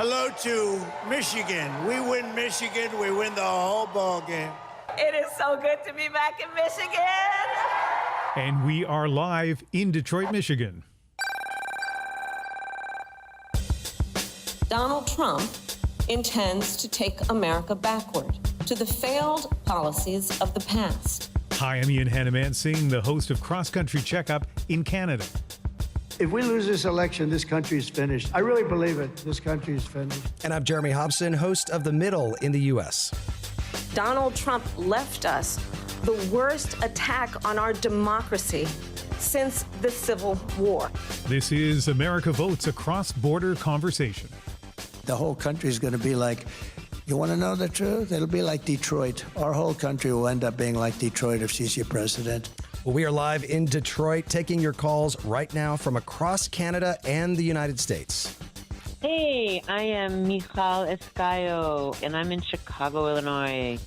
Hello to Michigan. We win Michigan, we win the whole ball game. It is so good to be back in Michigan. And we are live in Detroit, Michigan. Donald Trump intends to take America backward to the failed policies of the past. Hi, I'm Ian Hanomansing, the host of Country Checkup in Canada. If we lose this election, this country is finished. I really believe it. This country is finished. And I'm Jeremy Hobson, host of The Middle in the U.S. Donald Trump left us the worst attack on our democracy since the Civil War. This is America Votes, a cross-border conversation. The whole country is going to be like, you want to know the truth? It'll be like Detroit. Our whole country will end up being like Detroit if she's your president. Well, we are live in Detroit, taking your calls right now from across Canada and the United States. Hey, I am Michal Escayo, and I'm in Chicago, Illinois.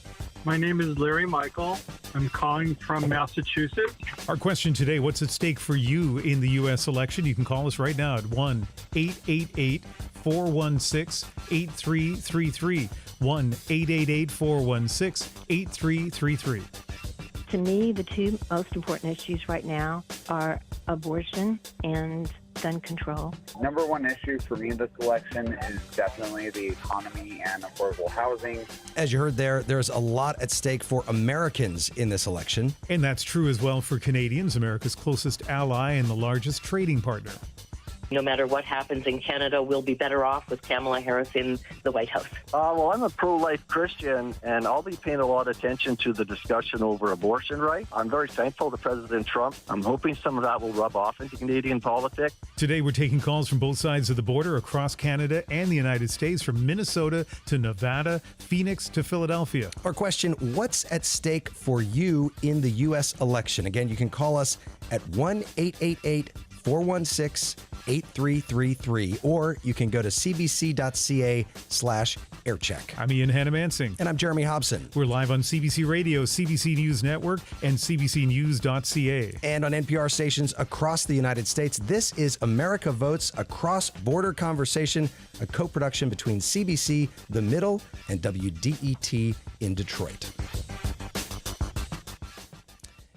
My name is Larry Michael. I'm calling from Massachusetts. Our question today, what's at stake for you in the U.S. election? You can call us right now at 1-888-416-8333. 1-888-416-8333. To me, the two most important issues right now are abortion and gun control. Number one issue for me in this election is definitely the economy and affordable housing. As you heard there's a lot at stake for Americans in this election. And that's true as well for Canadians, America's closest ally and the largest trading partner. No matter what happens in Canada, we'll be better off with Kamala Harris in the White House. Well, I'm a pro-life Christian, and I'll be paying a lot of attention to the discussion over abortion rights. I'm very thankful to President Trump. I'm hoping some of that will rub off into Canadian politics. Today, we're taking calls from both sides of the border across Canada and the United States, from Minnesota to Nevada, Phoenix to Philadelphia. Our question, what's at stake for you in the U.S. election? Again, you can call us at 1-888-416-8333, or you can go to cbc.ca/aircheck. I'm Ian Hanomansing. And I'm Jeremy Hobson. We're live on CBC Radio, CBC News Network, and CBCNews.ca. And on NPR stations across the United States. This is America Votes, a cross-border conversation, a co-production between CBC, The Middle, and WDET in Detroit.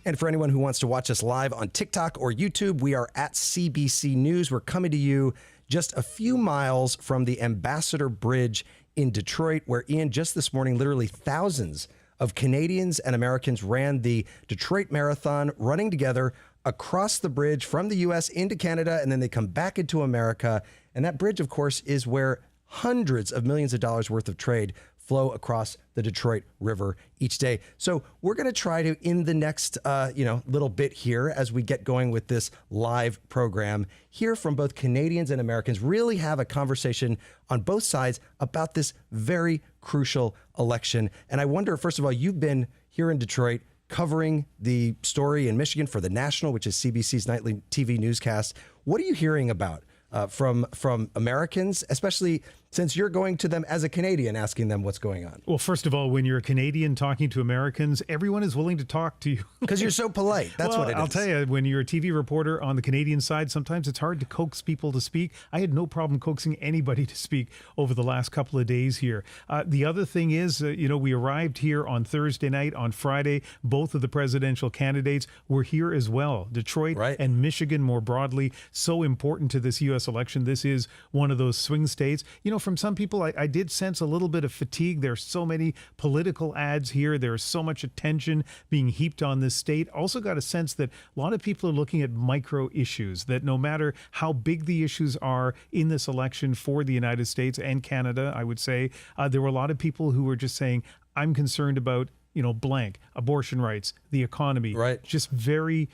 And for anyone who wants to watch us live on TikTok or YouTube, we are at CBC News. We're coming to you just a few miles from the Ambassador Bridge in Detroit, where, Ian, just this morning, literally thousands of Canadians and Americans ran the Detroit Marathon, running together across the bridge from the U.S. into Canada, and then they come back into America. And that bridge, of course, is where hundreds of millions of dollars worth of trade flow across the Detroit River each day. So we're going to try to, in the next little bit here, as we get going with this live program, hear from both Canadians and Americans, really have a conversation on both sides about this very crucial election. And I wonder, first of all, you've been here in Detroit covering the story in Michigan for The National, which is CBC's nightly TV newscast. What are you hearing about from Americans, especially since you're going to them as a Canadian, asking them what's going on? Well, first of all, when you're a Canadian talking to Americans, everyone is willing to talk to you. Because you're so polite. That's what it is. I'll tell you, when you're a TV reporter on the Canadian side, sometimes it's hard to coax people to speak. I had no problem coaxing anybody to speak over the last couple of days here. The other thing is, we arrived here on Thursday night. On Friday, both of the presidential candidates were here as well. Detroit and Michigan more broadly, so important to this U.S. election. This is one of those swing states. From some people, I did sense a little bit of fatigue. There's so many political ads here. There's so much attention being heaped on this state. Also got a sense that a lot of people are looking at micro issues, that no matter how big the issues are in this election for the United States and Canada, I would say, there were a lot of people who were just saying, I'm concerned about blank, abortion rights, the economy, just very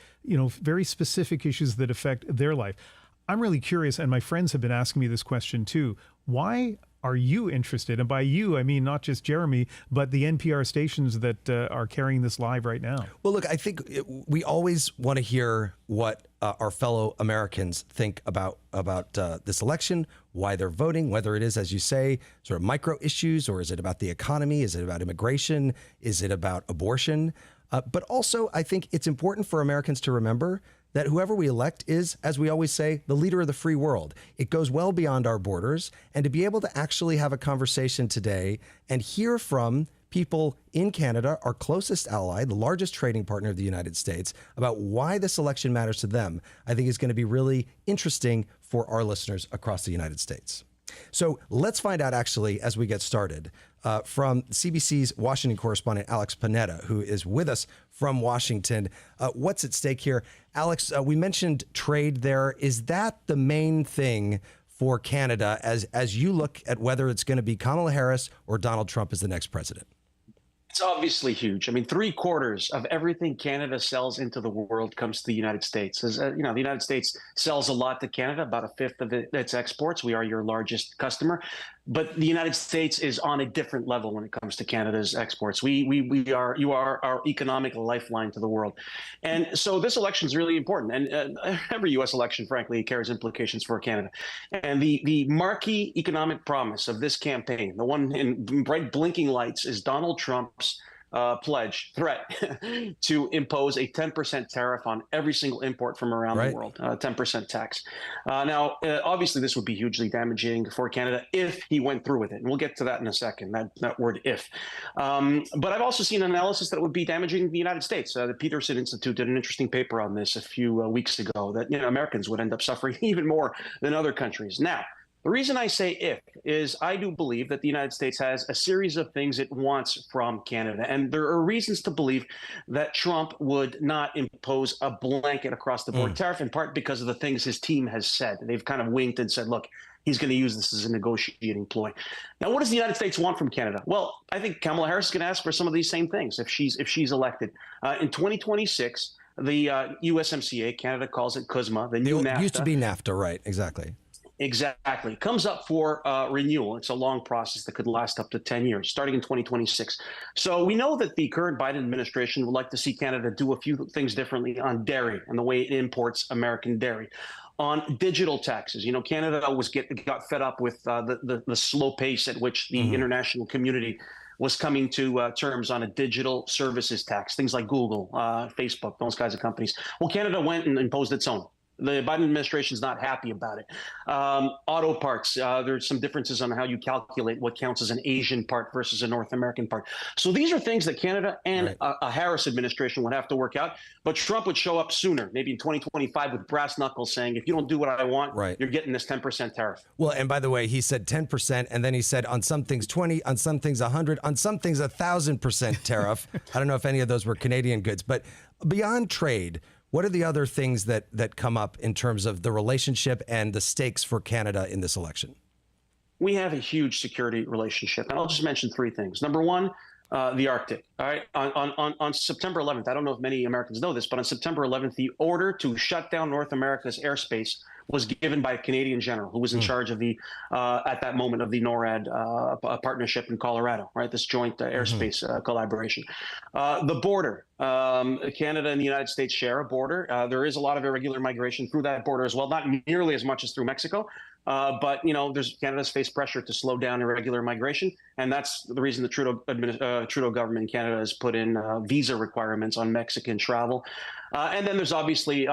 specific issues that affect their life. I'm really curious, and my friends have been asking me this question too. Why are you interested? And by you, I mean not just Jeremy, but the NPR stations that are carrying this live right now. Well, look, I think we always want to hear what our fellow Americans think about this election, why they're voting, whether it is, as you say, sort of micro issues, or is it about the economy? Is it about immigration? Is it about abortion? But also, I think it's important for Americans to remember that whoever we elect is, as we always say, the leader of the free world. It goes well beyond our borders. And to be able to actually have a conversation today and hear from people in Canada, our closest ally, the largest trading partner of the United States, about why this election matters to them, I think is going to be really interesting for our listeners across the United States. So let's find out, actually, as we get started, from CBC's Washington correspondent, Alex Panetta, who is with us from Washington. What's at stake here? Alex, we mentioned trade there. Is that the main thing for Canada as you look at whether it's going to be Kamala Harris or Donald Trump as the next president? It's obviously huge. I mean, 3/4 of everything Canada sells into the world comes to the United States. As the United States sells a lot to Canada, about 1/5 of its exports. We are your largest customer. But the United States is on a different level when it comes to Canada's exports. You are our economic lifeline to the world. And so this election is really important. And every U.S. election, frankly, carries implications for Canada. And the marquee economic promise of this campaign, the one in bright blinking lights, is Donald Trump's threat to impose a 10% tariff on every single import from around the world, 10% tax. Now, obviously, this would be hugely damaging for Canada if he went through with it. And we'll get to that in a second, that word if. But I've also seen analysis that would be damaging the United States. The Peterson Institute did an interesting paper on this a few weeks ago, that Americans would end up suffering even more than other countries. Now, the reason I say if is I do believe that the United States has a series of things it wants from Canada. And there are reasons to believe that Trump would not impose a blanket across the board tariff, in part because of the things his team has said. They've kind of winked and said, look, he's going to use this as a negotiating ploy. Now, what does the United States want from Canada? Well, I think Kamala Harris is going to ask for some of these same things if she's elected. In 2026, the USMCA, Canada calls it CUSMA, the new NAFTA. It used to be NAFTA, right? Exactly. Exactly. Comes up for renewal. It's a long process that could last up to 10 years, starting in 2026. So we know that the current Biden administration would like to see Canada do a few things differently on dairy and the way it imports American dairy. On digital taxes, Canada got fed up with the slow pace at which the international community was coming to terms on a digital services tax, things like Google, Facebook, those kinds of companies. Well, Canada went and imposed its own. The Biden administration is not happy about it. Auto parts, there's some differences on how you calculate what counts as an Asian part versus a North American part. So these are things that Canada and a Harris administration would have to work out. But Trump would show up sooner, maybe in 2025, with brass knuckles saying, if you don't do what I want, you're getting this 10% tariff. Well, and by the way, he said 10%, and then he said on some things 20, on some things 100, on some things 1,000% tariff. I don't know if any of those were Canadian goods. But beyond trade, what are the other things that come up in terms of the relationship and the stakes for Canada in this election? We have a huge security relationship. And I'll just mention 3 things. Number one, the Arctic. All right. On September 11th, I don't know if many Americans know this, but on September 11th, the order to shut down North America's airspace was given by a Canadian general who was in charge of the, at that moment, of the NORAD partnership in Colorado, right? This joint airspace collaboration. The border, Canada and the United States share a border. There is a lot of irregular migration through that border as well, not nearly as much as through Mexico. But Canada's faced pressure to slow down irregular migration, and that's the reason the Trudeau government in Canada has put in visa requirements on Mexican travel. And then there's obviously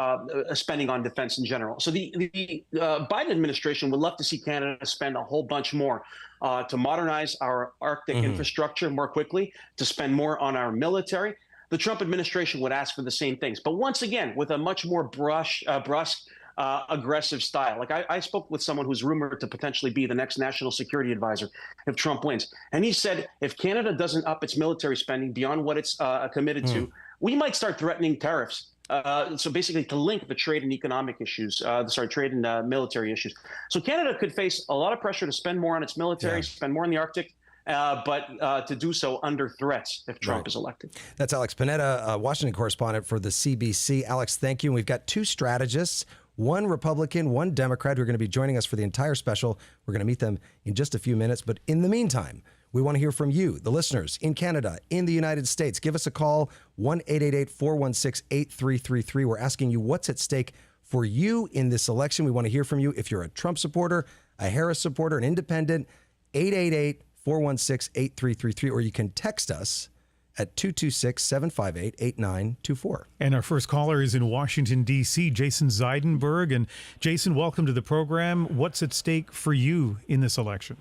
spending on defense in general. So the Biden administration would love to see Canada spend a whole bunch more to modernize our Arctic infrastructure more quickly, to spend more on our military. The Trump administration would ask for the same things, but once again, with a much more brusque, aggressive style. Like I spoke with someone who's rumored to potentially be the next national security advisor if Trump wins. And he said, if Canada doesn't up its military spending beyond what it's committed to, we might start threatening tariffs. So basically to link the trade and economic issues, trade and military issues. So Canada could face a lot of pressure to spend more on its military, spend more in the Arctic, but to do so under threats if Trump is elected. That's Alex Panetta, Washington correspondent for the CBC. Alex, thank you. And we've got 2 strategists, one Republican, one Democrat, who are going to be joining us for the entire special. We're going to meet them in just a few minutes. But in the meantime, we want to hear from you, the listeners in Canada, in the United States. Give us a call, 1-888-416-8333. We're asking you what's at stake for you in this election. We want to hear from you if you're a Trump supporter, a Harris supporter, an independent, 888-416-8333, or you can text us at 226-758-8924. And our first caller is in Washington, D.C., Jason Zeidenberg. And Jason, welcome to the program. What's at stake for you in this election?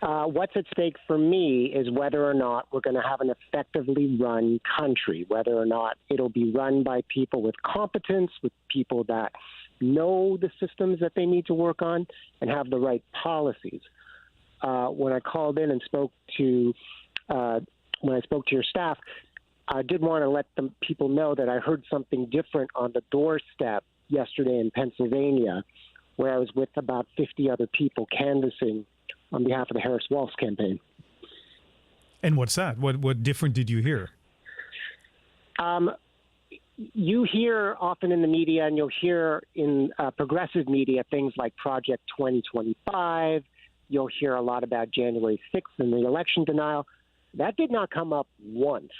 What's at stake for me is whether or not we're going to have an effectively run country, whether or not it'll be run by people with competence, with people that know the systems that they need to work on and have the right policies. When I called in and spoke to your staff, I did want to let the people know that I heard something different on the doorstep yesterday in Pennsylvania, where I was with about 50 other people canvassing on behalf of the Harris-Walz campaign. And what's that? What different did you hear? You hear often in the media, and you'll hear in progressive media, things like Project 2025. You'll hear a lot about January 6th and the election denial. That did not come up once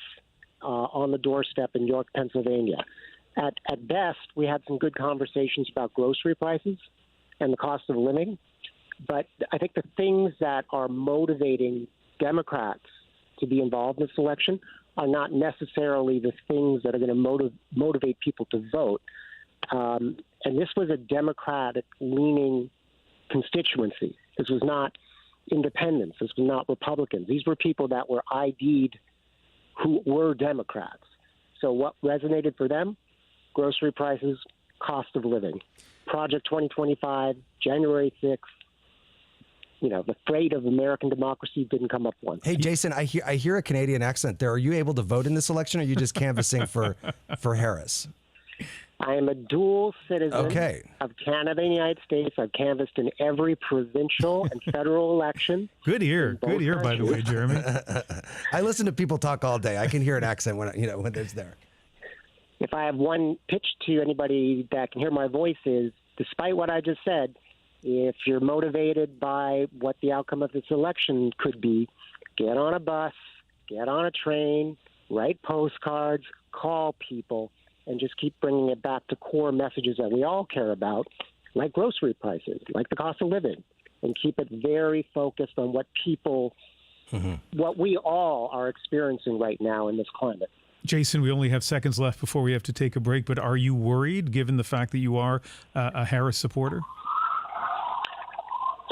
on the doorstep in York, Pennsylvania. At best, we had some good conversations about grocery prices and the cost of living. But I think the things that are motivating Democrats to be involved in this election are not necessarily the things that are going to motivate people to vote. And this was a Democratic-leaning constituency. This was not independents. This was not Republicans. These were people that were ID'd who were Democrats. So what resonated for them? Grocery prices, cost of living. Project 2025, January 6th. The freight of American democracy didn't come up once. Hey, Jason, I hear a Canadian accent there. Are you able to vote in this election, or are you just canvassing for Harris? I am a dual citizen of Canada and the United States. I've canvassed in every provincial and federal election. Good ear. Good ear, by the way, Jeremy. I listen to people talk all day. I can hear an accent when it's there. If I have one pitch to anybody that can hear my voice is, despite what I just said, if you're motivated by what the outcome of this election could be, get on a bus, get on a train, write postcards, call people, and just keep bringing it back to core messages that we all care about, like grocery prices, like the cost of living, and keep it very focused on what people, what we all are experiencing right now in this climate. Jason, we only have seconds left before we have to take a break, but are you worried, given the fact that you are a Harris supporter?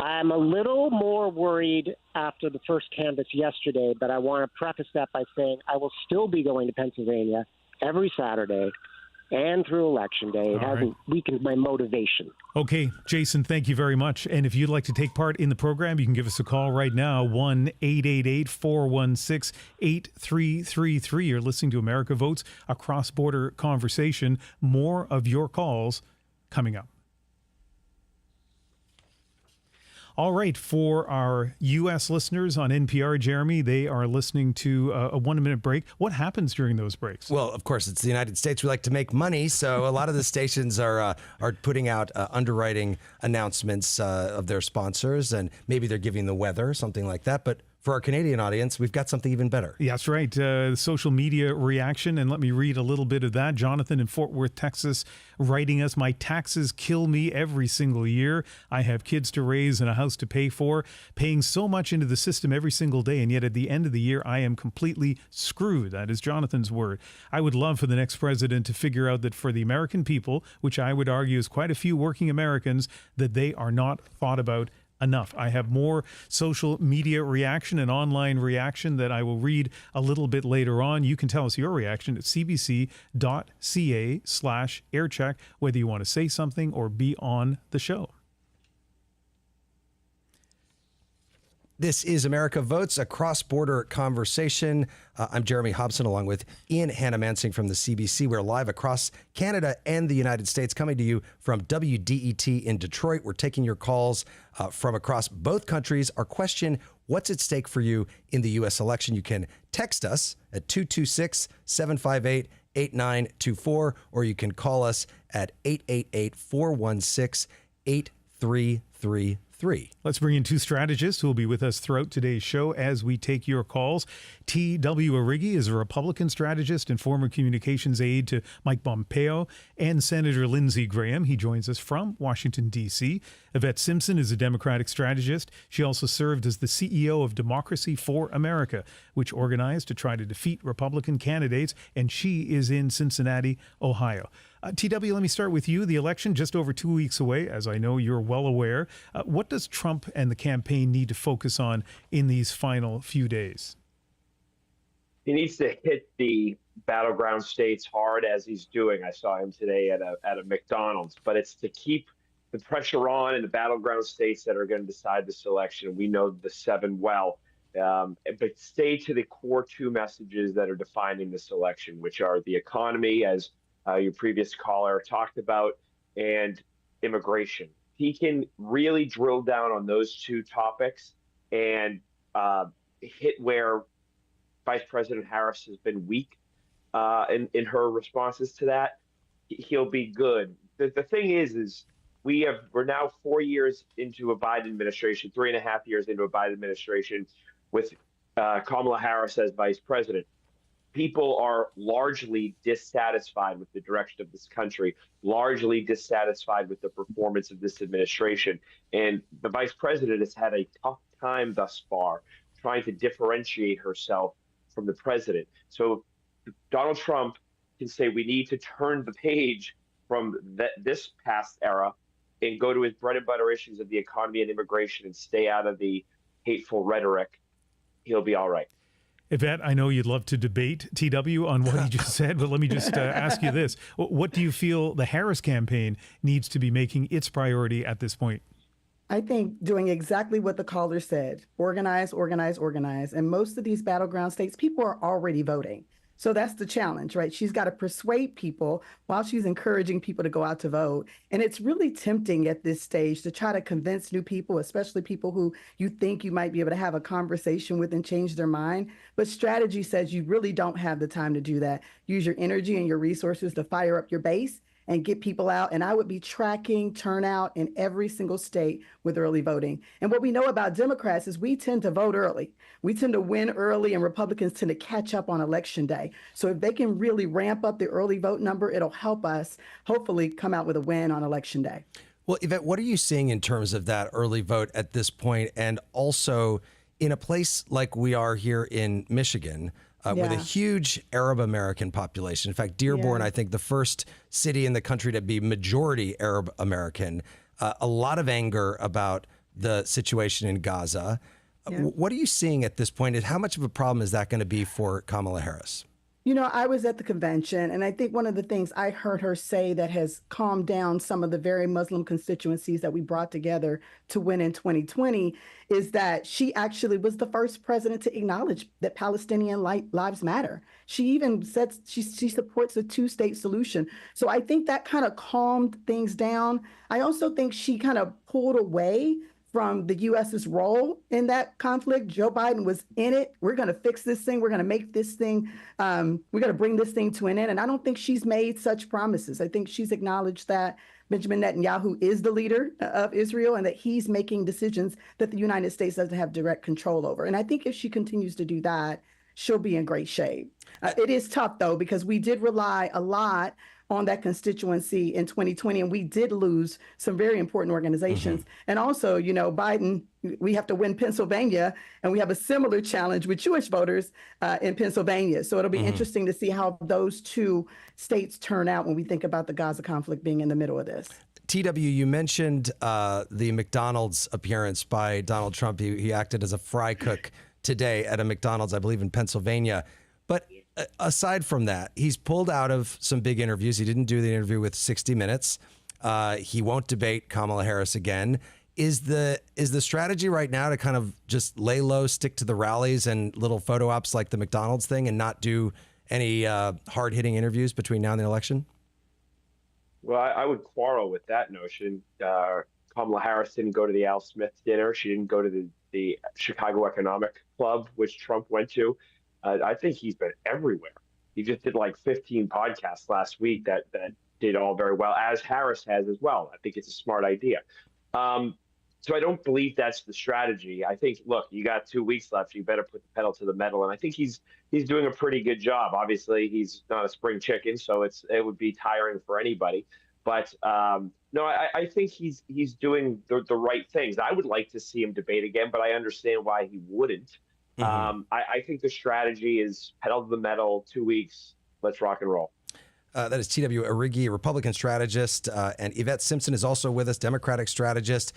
I'm a little more worried after the first canvass yesterday, but I want to preface that by saying I will still be going to Pennsylvania every Saturday and through Election Day. It hasn't weakened my motivation. Okay, Jason, thank you very much. And if you'd like to take part in the program, you can give us a call right now, 1-888-416-8333. You're listening to America Votes, a cross-border conversation. More of your calls coming up. All right, for our U.S. listeners on NPR, Jeremy, they are listening to a 1-minute break. What happens during those breaks? Well, of course, it's the United States. We like to make money, so a lot of the stations are putting out underwriting announcements of their sponsors, and maybe they're giving the weather, something like that. But for our Canadian audience, we've got something even better. Yeah, that's right. Social media reaction. And let me read a little bit of that. Jonathan in Fort Worth, Texas, writing us, "My taxes kill me every single year. I have kids to raise and a house to pay for, paying so much into the system every single day. And yet at the end of the year, I am completely screwed." That is Jonathan's word. "I would love for the next president to figure out that for the American people, which I would argue is quite a few working Americans, that they are not thought about enough." I have more social media reaction and online reaction that I will read a little bit later on. You can tell us your reaction at cbc.ca/aircheck, whether you want to say something or be on the show. This is America Votes, a cross-border conversation. I'm Jeremy Hobson, along with Ian Hanomansing from the CBC. We're live across Canada and the United States, coming to you from WDET in Detroit. We're taking your calls from across both countries. Our question, what's at stake for you in the U.S. election? You can text us at 226-758-8924, or you can call us at 888-416-8333. Let's bring in two strategists who will be with us throughout today's show as we take your calls. T.W. Arrighi is a Republican strategist and former communications aide to Mike Pompeo, and Senator Lindsey Graham. He joins us from Washington, D.C. Yvette Simpson is a Democratic strategist. She also served as the CEO of Democracy for America, which organized to try to defeat Republican candidates, and she is in Cincinnati, Ohio. TW, let me start with you. The election just over 2 weeks away, as I know you're well aware. What does Trump and the campaign need to focus on in these final few days? He needs to hit the battleground states hard as he's doing. I saw him today at a McDonald's, but it's to keep the pressure on in the battleground states that are going to decide this election. We know the 7 well, but stay to the core 2 messages that are defining this election, which are the economy, as your previous caller talked about, and immigration. He can really drill down on those 2 topics and hit where Vice President Harris has been weak in her responses to that. He'll be good. The thing is we're now 4 years into a Biden administration, 3.5 years into a Biden administration with Kamala Harris as vice president. People are largely dissatisfied with the direction of this country, largely dissatisfied with the performance of this administration. And the vice president has had a tough time thus far trying to differentiate herself from the president. So Donald Trump can say we need to turn the page from this past era and go to his bread and butter issues of the economy and immigration and stay out of the hateful rhetoric. He'll be all right. Yvette, I know you'd love to debate TW on what he just said, but let me just ask you this. What do you feel the Harris campaign needs to be making its priority at this point? I think doing exactly what the caller said, organize, organize, organize. And most of these battleground states, people are already voting. So that's the challenge, right? She's got to persuade people while she's encouraging people to go out to vote. And it's really tempting at this stage to try to convince new people, especially people who you think you might be able to have a conversation with and change their mind. But strategy says you really don't have the time to do that. Use your energy and your resources to fire up your base and get people out. And I would be tracking turnout in every single state with early voting. And what we know about Democrats is we tend to vote early. We tend to win early, and Republicans tend to catch up on election day. So if they can really ramp up the early vote number, it'll help us hopefully come out with a win on election day. Well, Yvette, what are you seeing in terms of that early vote at this point? And also in a place like we are here in Michigan, with a huge Arab American population. In fact, Dearborn, I think the first city in the country to be majority Arab American. A lot of anger about the situation in Gaza. What are you seeing at this point? And how much of a problem is that going to be for Kamala Harris? You know, I was at the convention, and I think one of the things I heard her say that has calmed down some of the very Muslim constituencies that we brought together to win in 2020 is that she actually was the first president to acknowledge that Palestinian lives matter. She even said she supports a 2-state solution. So I think that kind of calmed things down. I also think she kind of pulled away from the U.S.'s role in that conflict. Joe Biden was in it. We're going to fix this thing. We're going to make this thing, we're going to bring this thing to an end. And I don't think she's made such promises. I think she's acknowledged that Benjamin Netanyahu is the leader of Israel and that he's making decisions that the United States doesn't have direct control over. And I think if she continues to do that, she'll be in great shape. It is tough, though, because we did rely a lot on that constituency in 2020, and we did lose some very important organizations. And also, you know, Biden, we have to win Pennsylvania, and we have a similar challenge with Jewish voters in Pennsylvania. So it'll be interesting to see how those 2 states turn out when we think about the Gaza conflict being in the middle of this. TW, you mentioned the McDonald's appearance by Donald Trump. He acted as a fry cook today at a McDonald's, I believe, in Pennsylvania. But aside from that, he's pulled out of some big interviews. He didn't do the interview with 60 Minutes. He won't debate Kamala Harris again. Is the strategy right now to kind of just lay low, stick to the rallies and little photo ops like the McDonald's thing and not do any hard-hitting interviews between now and the election? Well, I would quarrel with that notion. Kamala Harris didn't go to the Al Smith dinner. She didn't go to the Chicago Economic Club, which Trump went to. I think he's been everywhere. He just did like 15 podcasts last week that did all very well, as Harris has as well. I think it's a smart idea. So I don't believe that's the strategy. I think, look, you got 2 weeks left. You better put the pedal to the metal. And I think he's doing a pretty good job. Obviously, he's not a spring chicken, so it would be tiring for anybody. But no, I think he's doing the right things. I would like to see him debate again, but I understand why he wouldn't. I think the strategy is pedal to the metal, 2 weeks, let's rock and roll. That is T.W. Origi, a Republican strategist, and Yvette Simpson is also with us, Democratic strategist.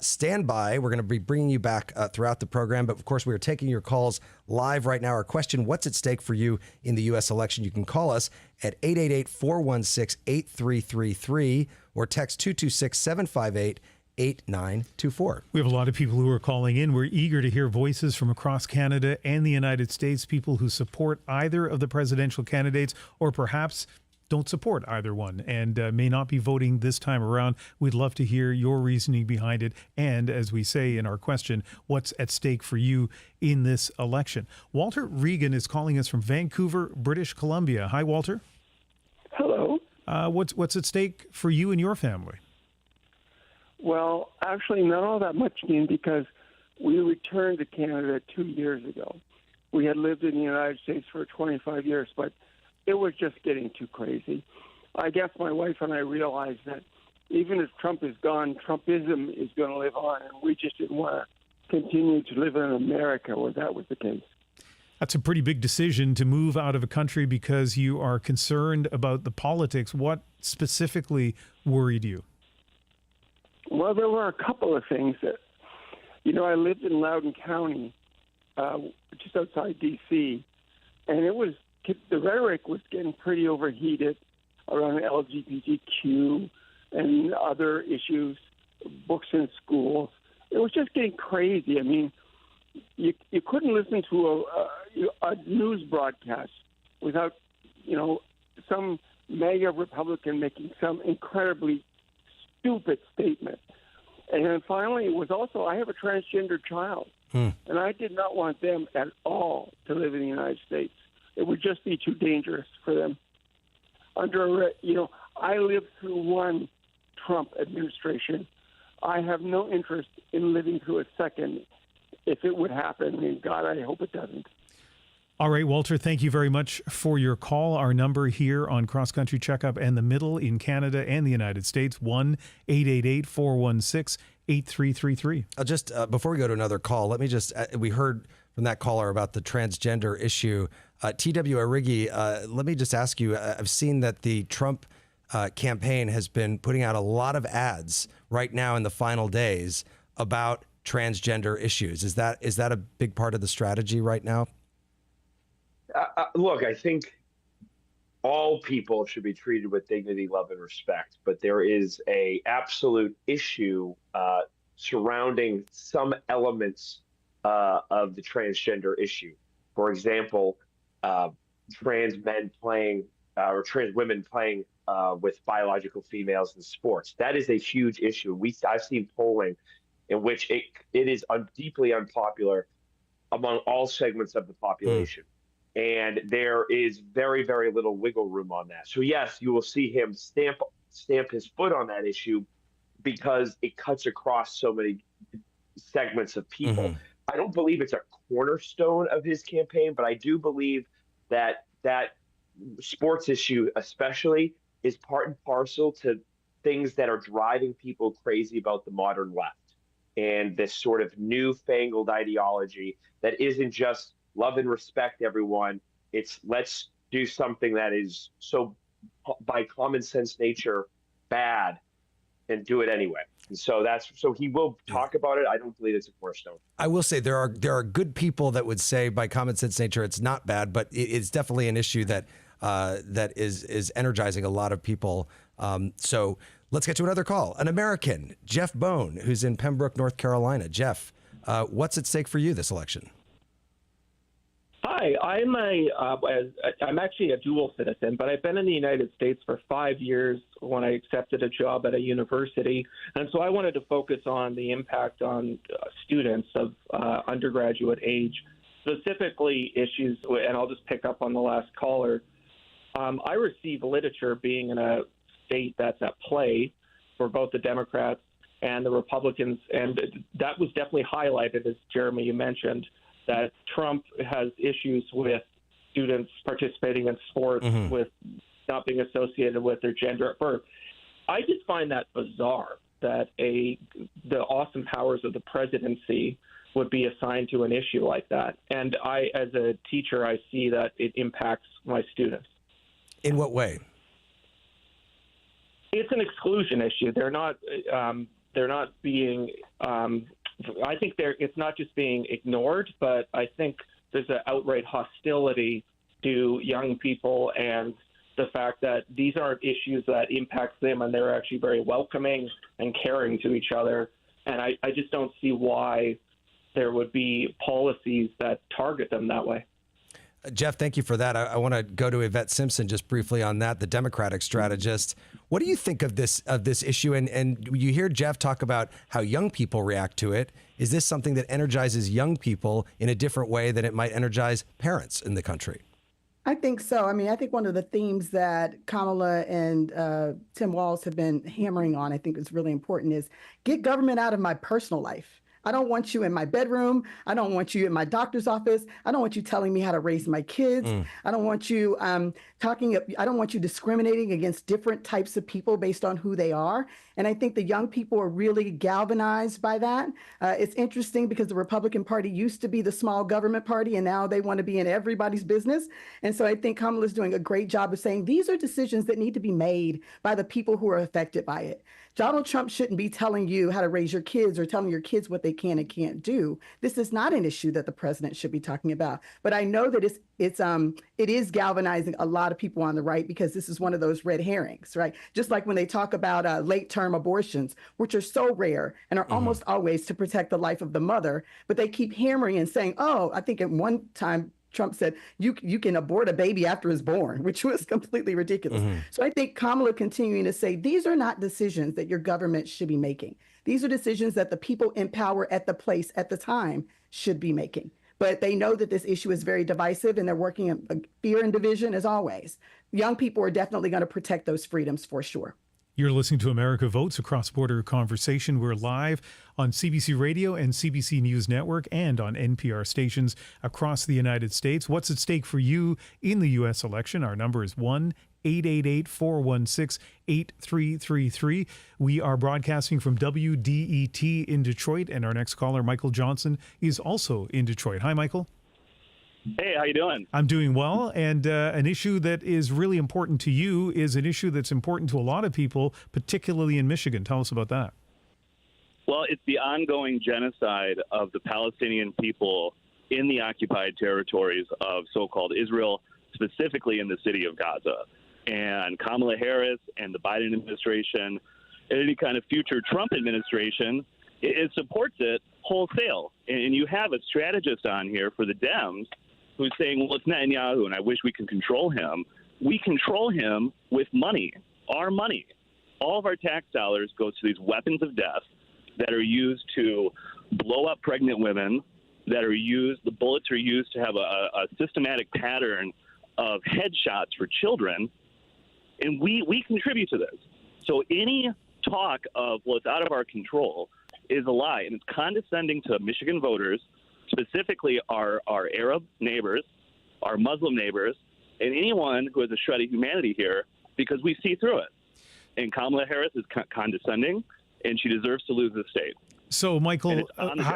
Stand by. We're going to be bringing you back throughout the program, but of course we are taking your calls live right now. Our question, what's at stake for you in the U.S. election? You can call us at 888-416-8333 or text 226-758-8924. We have a lot of people who are calling in. We're eager to hear voices from across Canada and the United States, people who support either of the presidential candidates or perhaps don't support either one and may not be voting this time around. We'd love to hear your reasoning behind it. And as we say in our question, what's at stake for you in this election? Walter Regan is calling us from Vancouver, British Columbia. Hi, Walter. Hello. What's at stake for you and your family? Well, actually, not all that much, Dean, because we returned to Canada 2 years ago. We had lived in the United States for 25 years, but it was just getting too crazy. I guess my wife and I realized that even if Trump is gone, Trumpism is going to live on, and we just didn't want to continue to live in America where that was the case. That's a pretty big decision to move out of a country because you are concerned about the politics. What specifically worried you? Well, there were a couple of things that, I lived in Loudoun County, just outside D.C., and the rhetoric was getting pretty overheated around LGBTQ and other issues, books in schools. It was just getting crazy. I mean, you couldn't listen to a news broadcast without, some mega Republican making some incredibly stupid statement. And then finally, it was also, I have a transgender child, and I did not want them at all to live in the United States. It would just be too dangerous for them. I lived through one Trump administration. I have no interest in living through a second if it would happen. I mean, God, I hope it doesn't. All right, Walter, thank you very much for your call. Our number here on Cross Country Checkup and the Middle in Canada and the United States, 1-888-416-8333. Just before we go to another call, let me just, we heard from that caller about the transgender issue. T.W. Origi, let me just ask you, I've seen that the Trump campaign has been putting out a lot of ads right now in the final days about transgender issues. Is that a big part of the strategy right now? Look, I think all people should be treated with dignity, love, and respect, but there is a absolute issue surrounding some elements of the transgender issue. For example, trans men playing or trans women playing with biological females in sports. That is a huge issue. I've seen polling in which it is deeply unpopular among all segments of the population. And there is very, very little wiggle room on that. So yes, you will see him stamp his foot on that issue because it cuts across so many segments of people. I don't believe it's a cornerstone of his campaign, but I do believe that sports issue especially is part and parcel to things that are driving people crazy about the modern left and this sort of newfangled ideology that isn't just love and respect everyone. It's let's do something that is so by common sense nature bad and do it anyway. And so he will talk about it. I don't believe it's a cornerstone. I will say there are good people that would say by common sense nature it's not bad, but it's definitely an issue that is energizing a lot of people. So let's get to another call. An American, Jeff Bone, who's in Pembroke, North Carolina. Jeff, what's at stake for you this election? Hi, I'm actually a dual citizen, but I've been in the United States for 5 years when I accepted a job at a university, and so I wanted to focus on the impact on students of undergraduate age, specifically issues, and I'll just pick up on the last caller. I receive literature being in a state that's at play for both the Democrats and the Republicans, and that was definitely highlighted, as Jeremy, you mentioned, that Trump has issues with students participating in sports with not being associated with their gender at birth. I just find that bizarre that the awesome powers of the presidency would be assigned to an issue like that. And I, as a teacher, I see that it impacts my students. In what way? It's an exclusion issue. They're not being. I think it's not just being ignored, but I think there's an outright hostility to young people and the fact that these aren't issues that impact them, and they're actually very welcoming and caring to each other. And I just don't see why there would be policies that target them that way. Jeff, thank you for that. I want to go to Yvette Simpson just briefly on that, the Democratic strategist. What do you think of this issue? And you hear Jeff talk about how young people react to it. Is this something that energizes young people in a different way than it might energize parents in the country? I think so. I mean, I think one of the themes that Kamala and Tim Walz have been hammering on, I think is really important, is get government out of my personal life. I don't want you in my bedroom. I don't want you in my doctor's office. I don't want you telling me how to raise my kids. I don't want you I don't want you discriminating against different types of people based on who they are. And I think the young people are really galvanized by that. It's interesting because the Republican Party used to be the small government party, and now they want to be in everybody's business. And so I think Kamala's doing a great job of saying these are decisions that need to be made by the people who are affected by it. Donald Trump shouldn't be telling you how to raise your kids or telling your kids what they can and can't do. This is not an issue that the president should be talking about. But I know that it is galvanizing a lot of people on the right, because this is one of those red herrings, right? Just like when they talk about late-term abortions, which are so rare and are almost always to protect the life of the mother, but they keep hammering and saying, oh, I think at one time Trump said, you can abort a baby after it's born, which was completely ridiculous. So I think Kamala continuing to say, these are not decisions that your government should be making. These are decisions that the people in power at the place at the time should be making. But they know that this issue is very divisive, and they're working in fear and division as always. Young people are definitely going to protect those freedoms for sure. You're listening to America Votes, a cross-border conversation. We're live on CBC Radio and CBC News Network and on NPR stations across the United States. What's at stake for you in the U.S. election? Our number is 1-888-416-8333. We are broadcasting from WDET in Detroit, and our next caller, Michael Johnson, is also in Detroit. Hi, Michael. Hey, how you doing? I'm doing well, and an issue that is really important to you is an issue that's important to a lot of people, particularly in Michigan. Tell us about that. Well, it's the ongoing genocide of the Palestinian people in the occupied territories of so-called Israel, specifically in the city of Gaza. And Kamala Harris and the Biden administration, and any kind of future Trump administration, it supports it wholesale. And you have a strategist on here for the Dems who's saying, well, it's Netanyahu, and I wish we can control him. We control him with money, our money. All of our tax dollars go to these weapons of death that are used to blow up pregnant women, the bullets are used to have a systematic pattern of headshots for children, and we contribute to this. So any talk of, well, it's out of our control is a lie, and it's condescending to Michigan voters, specifically our Arab neighbors, our Muslim neighbors, and anyone who has a shred of humanity here, because we see through it. And Kamala Harris is condescending, and she deserves to lose the state. So, Michael,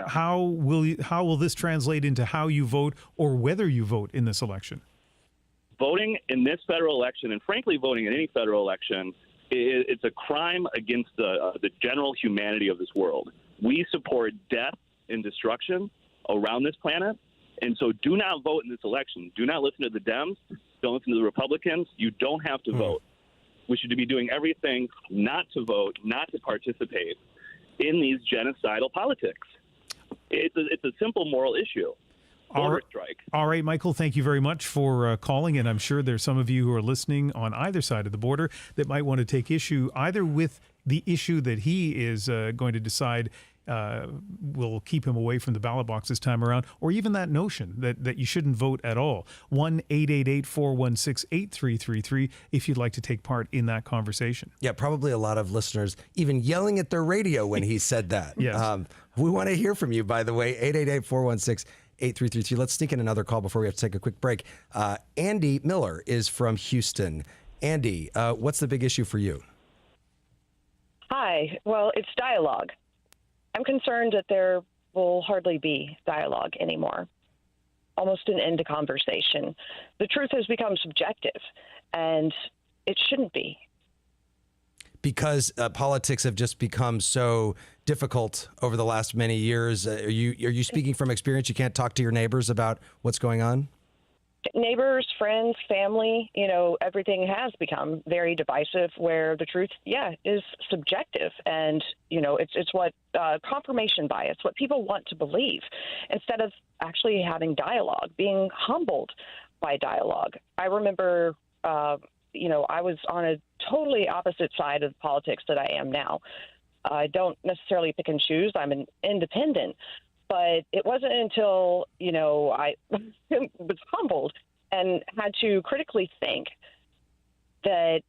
how will this translate into how you vote or whether you vote in this election? Voting in this federal election, and frankly, voting in any federal election, it's a crime against the general humanity of this world. We support death and destruction around this planet, and so do not vote in this election. Do not listen to the Dems. Don't listen to the Republicans. You don't have to vote. We should be doing everything not to vote, not to participate in these genocidal politics. It's a simple moral issue. All right, Michael, thank you very much for calling, and I'm sure there's some of you who are listening on either side of the border that might want to take issue either with the issue that he is going to decide will keep him away from the ballot box this time around, or even that notion that you shouldn't vote at all. 1-888-416-8333 if you'd like to take part in that conversation. Yeah, probably a lot of listeners even yelling at their radio when he said that. Yes. We want to hear from you, by the way, 888-416-8333. Let's sneak in another call before we have to take a quick break. Andy Miller is from Houston. Andy, what's the big issue for you? Hi. Well, it's dialogue. I'm concerned that there will hardly be dialogue anymore. Almost an end to conversation. The truth has become subjective, and it shouldn't be. Because politics have just become so difficult over the last many years. Are you speaking from experience? You can't talk to your neighbors about what's going on? Neighbors, friends, family, everything has become very divisive where the truth, is subjective. And, it's what confirmation bias, what people want to believe instead of actually having dialogue, being humbled by dialogue. I remember, I was on a totally opposite side of politics that I am now. I don't necessarily pick and choose. I'm an independent. But it wasn't until, I was humbled and had to critically think that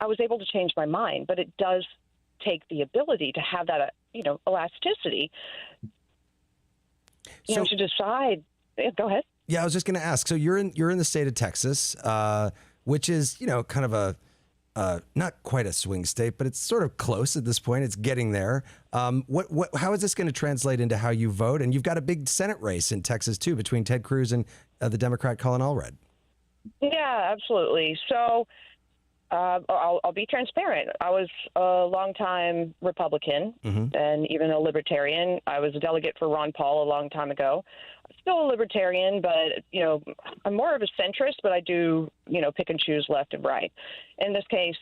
I was able to change my mind. But it does take the ability to have that, elasticity, to decide. Go ahead. Yeah, I was just going to ask. So you're in the state of Texas, which is, kind of a not quite a swing state, but it's sort of close at this point. It's getting there. How is this going to translate into how you vote? And you've got a big Senate race in Texas, too, between Ted Cruz and the Democrat Colin Allred. Yeah, absolutely. So I'll be transparent. I was a longtime Republican and even a libertarian. I was a delegate for Ron Paul a long time ago. Still a libertarian, but, I'm more of a centrist, but I do, pick and choose left and right. In this case,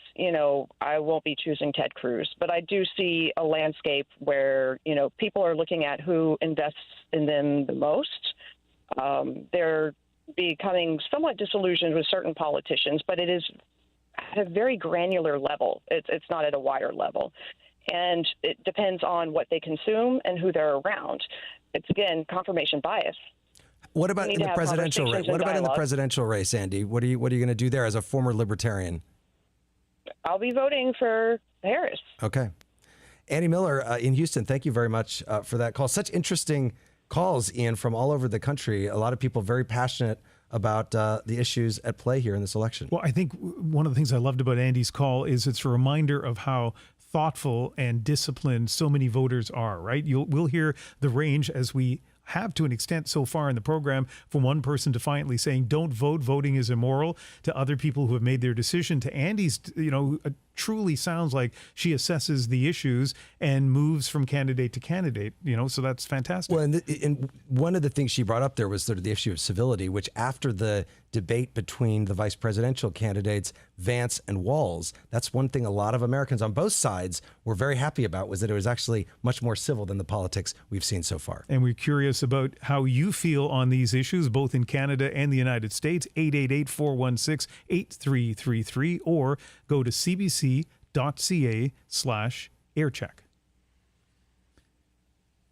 I won't be choosing Ted Cruz, but I do see a landscape where, people are looking at who invests in them the most. They're becoming somewhat disillusioned with certain politicians, but it is at a very granular level. It's not at a wider level. And it depends on what they consume and who they're around. It's, again, confirmation bias. What about in the presidential race? What about in the presidential race, Andy? What are you going to do there as a former libertarian? I'll be voting for Harris. Okay. Andy Miller in Houston, thank you very much for that call. Such interesting calls, Ian, from all over the country. A lot of people very passionate about the issues at play here in this election. Well, I think one of the things I loved about Andy's call is it's a reminder of how thoughtful and disciplined so many voters are, right? We'll hear the range, as we have to an extent so far in the program, from one person defiantly saying, don't vote, voting is immoral, to other people who have made their decision, to Andy's, truly sounds like she assesses the issues and moves from candidate to candidate, so that's fantastic. Well, and one of the things she brought up there was sort of the issue of civility, which after the debate between the vice presidential candidates, Vance and Walz, that's one thing a lot of Americans on both sides were very happy about, was that it was actually much more civil than the politics we've seen so far. And we're curious about how you feel on these issues, both in Canada and the United States. 888-416-8333, or go to CBC.ca/aircheck.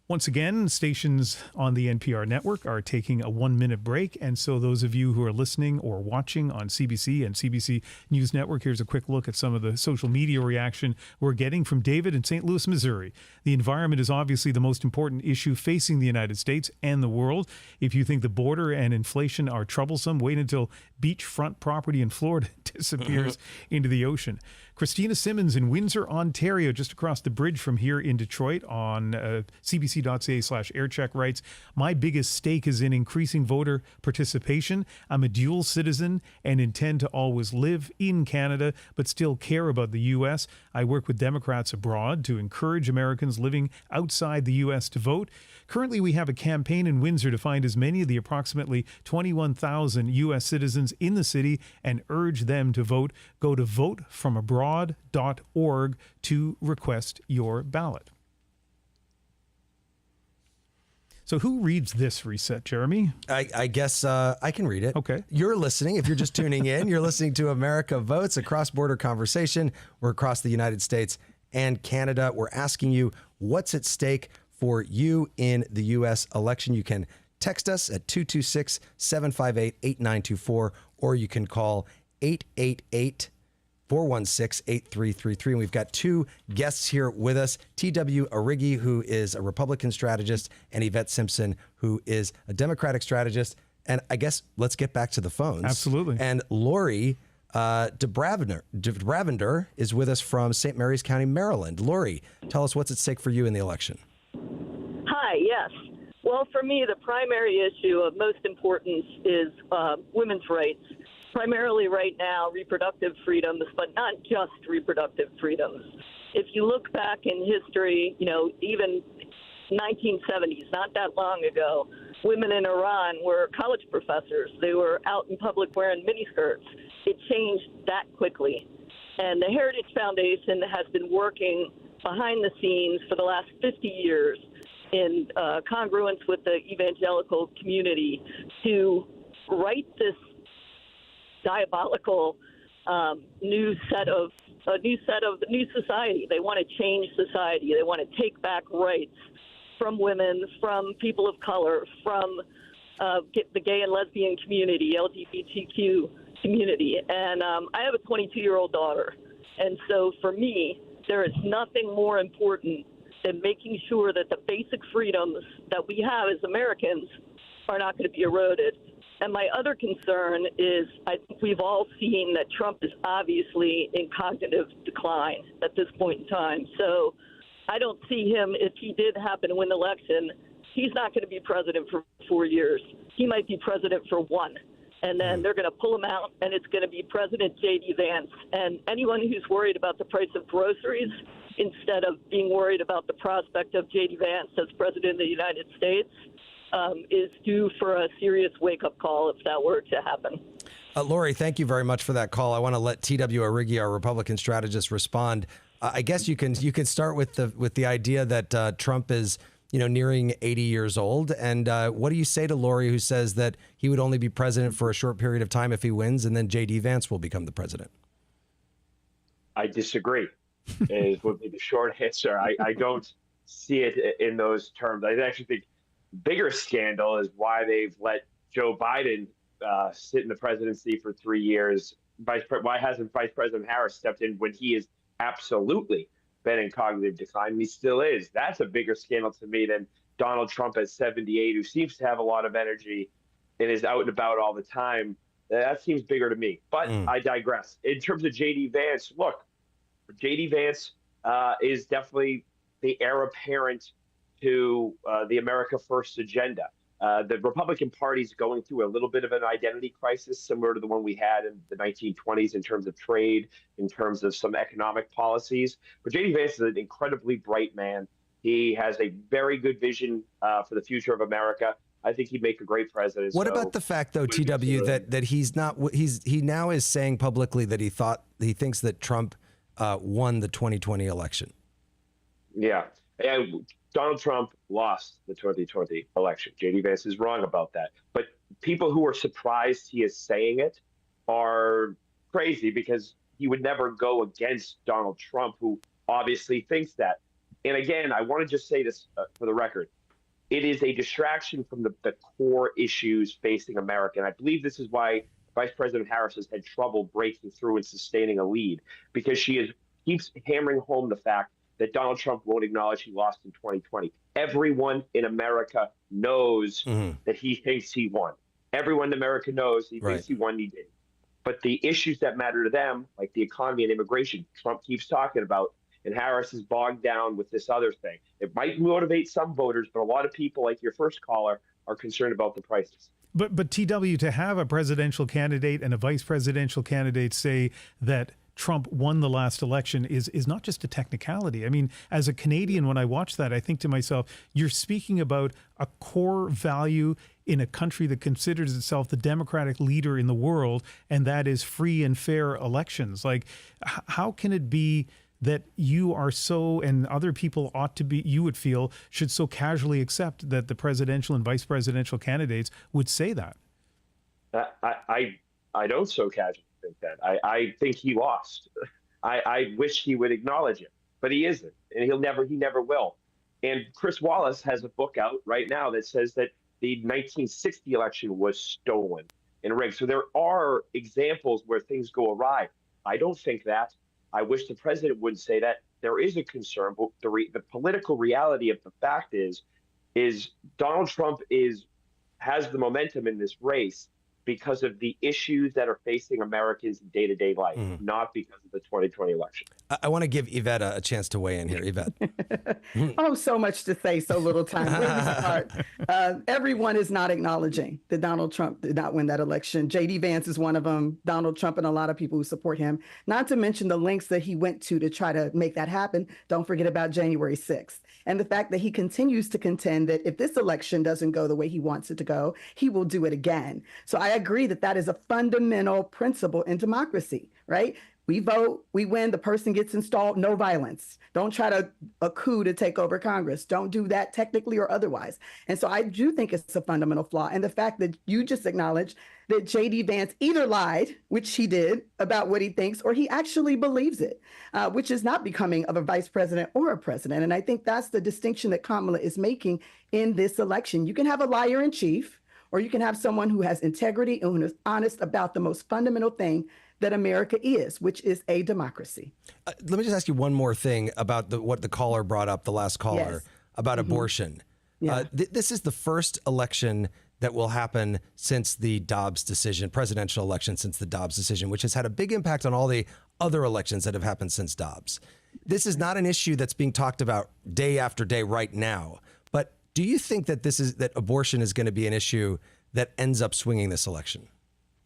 Once again, stations on the NPR network are taking a 1-minute break. And so those of you who are listening or watching on CBC and CBC News Network, here's a quick look at some of the social media reaction we're getting from David in St. Louis, Missouri. The environment is obviously the most important issue facing the United States and the world. If you think the border and inflation are troublesome, wait until beachfront property in Florida disappears into the ocean. Christina Simmons in Windsor, Ontario, just across the bridge from here in Detroit, on CBC.ca/aircheck, writes, my biggest stake is in increasing voter participation. I'm a dual citizen and intend to always live in Canada, but still care about the U.S. I work with Democrats abroad to encourage Americans living outside the U.S. to vote. Currently, we have a campaign in Windsor to find as many of the approximately 21,000 U.S. citizens in the city and urge them to vote. Go to votefromabroad.org to request your ballot. So who reads this reset, Jeremy? I guess I can read it. Okay. You're listening. If you're just tuning in, you're listening to America Votes, a cross-border conversation. We're across the United States and Canada. We're asking you what's at stake for you in the U.S. election. You can text us at 226-758-8924, or you can call 888-416-8333. And we've got two guests here with us, T.W. Arrighi, who is a Republican strategist, and Yvette Simpson, who is a Democratic strategist. And I guess let's get back to the phones. Absolutely. And Lori DeBravender is with us from St. Mary's County, Maryland. Lori, tell us what's at stake for you in the election. Hi, yes. Well, for me, the primary issue of most importance is women's rights. Primarily right now, reproductive freedoms, but not just reproductive freedoms. If you look back in history, even 1970s, not that long ago, women in Iran were college professors. They were out in public wearing miniskirts. It changed that quickly. And the Heritage Foundation has been working behind the scenes for the last 50 years in congruence with the evangelical community to write this diabolical new society. They want to change society. They want to take back rights from women, from people of color, from the gay and lesbian community, LGBTQ community. And I have a 22-year-old daughter. And so for me, there is nothing more important than making sure that the basic freedoms that we have as Americans are not going to be eroded. And my other concern is I think we've all seen that Trump is obviously in cognitive decline at this point in time. So I don't see him, if he did happen to win the election, he's not going to be president for 4 years. He might be president for 1. And then they're going to pull him out, and it's going to be President J.D. Vance. And anyone who's worried about the price of groceries instead of being worried about the prospect of J.D. Vance as president of the United States is due for a serious wake-up call if that were to happen. Lori, thank you very much for that call. I want to let T.W. Origi, our Republican strategist, respond. I guess you can start with the idea that Trump is nearing 80 years old. And what do you say to Lori, who says that he would only be president for a short period of time if he wins, and then J.D. Vance will become the president? I disagree, would be the short answer. I don't see it in those terms. I actually think the bigger scandal is why they've let Joe Biden sit in the presidency for 3 years. Why hasn't Vice President Harris stepped in when he is absolutely been in cognitive decline, and he still is? That's a bigger scandal to me than Donald Trump at 78, who seems to have a lot of energy and is out and about all the time. That seems bigger to me, but I digress. In terms of J.D. Vance, look, J.D. Vance is definitely the heir apparent to the America First agenda. The Republican Party is going through a little bit of an identity crisis, similar to the one we had in the 1920s in terms of trade, in terms of some economic policies. But J.D. Vance is an incredibly bright man. He has a very good vision for the future of America. I think he'd make a great president. What about the fact, though, TW, that he now is saying publicly that he thinks that Trump won the 2020 election? Yeah. And Donald Trump lost the 2020 election. J.D. Vance is wrong about that. But people who are surprised he is saying it are crazy, because he would never go against Donald Trump, who obviously thinks that. And again, I want to just say this for the record. It is a distraction from the core issues facing America. And I believe this is why Vice President Harris has had trouble breaking through and sustaining a lead, because she keeps hammering home the fact that Donald Trump won't acknowledge he lost in 2020. Everyone in America knows that he thinks he won. Everyone in America knows he thinks he won, he did. But the issues that matter to them, like the economy and immigration, Trump keeps talking about, and Harris is bogged down with this other thing. It might motivate some voters, but a lot of people, like your first caller, are concerned about the prices. But TW, to have a presidential candidate and a vice presidential candidate say that Trump won the last election is not just a technicality. I mean, as a Canadian, when I watch that, I think to myself, you're speaking about a core value in a country that considers itself the democratic leader in the world, and that is free and fair elections. Like, how can it be that you are so, and other people ought to be, you would feel, should so casually accept that the presidential and vice presidential candidates would say that? I don't so casually think that. I think he lost. I wish he would acknowledge it, but he isn't, and he never will. And Chris Wallace has a book out right now that says that the 1960 election was stolen and rigged. So there are examples where things go awry. I don't think that. I wish the president wouldn't say that. There is a concern, but the political reality of the fact is Donald Trump has the momentum in this race, because of the issues that are facing Americans in day-to-day life, not because of the 2020 election. I want to give Yvette a chance to weigh in here. Yvette. Oh, so much to say, so little time. Where do we start? Everyone is not acknowledging that Donald Trump did not win that election. J.D. Vance is one of them, Donald Trump and a lot of people who support him, not to mention the lengths that he went to try to make that happen. Don't forget about January 6th. And the fact that he continues to contend that if this election doesn't go the way he wants it to go, he will do it again. So I agree that that is a fundamental principle in democracy, right? We vote, we win, the person gets installed, no violence. Don't try a coup to take over Congress. Don't do that technically or otherwise. And so I do think it's a fundamental flaw. And the fact that you just acknowledged that J.D. Vance either lied, which he did, about what he thinks, or he actually believes it, which is not becoming of a vice president or a president. And I think that's the distinction that Kamala is making in this election. You can have a liar in chief, or you can have someone who has integrity and who is honest about the most fundamental thing that America is, which is a democracy. Let me just ask you one more thing about what the caller brought up, the last caller, about abortion. Yeah. This is the first election that will happen since the Dobbs decision, presidential election since the Dobbs decision, which has had a big impact on all the other elections that have happened since Dobbs. This is not an issue that's being talked about day after day right now. But do you think that that abortion is going to be an issue that ends up swinging this election?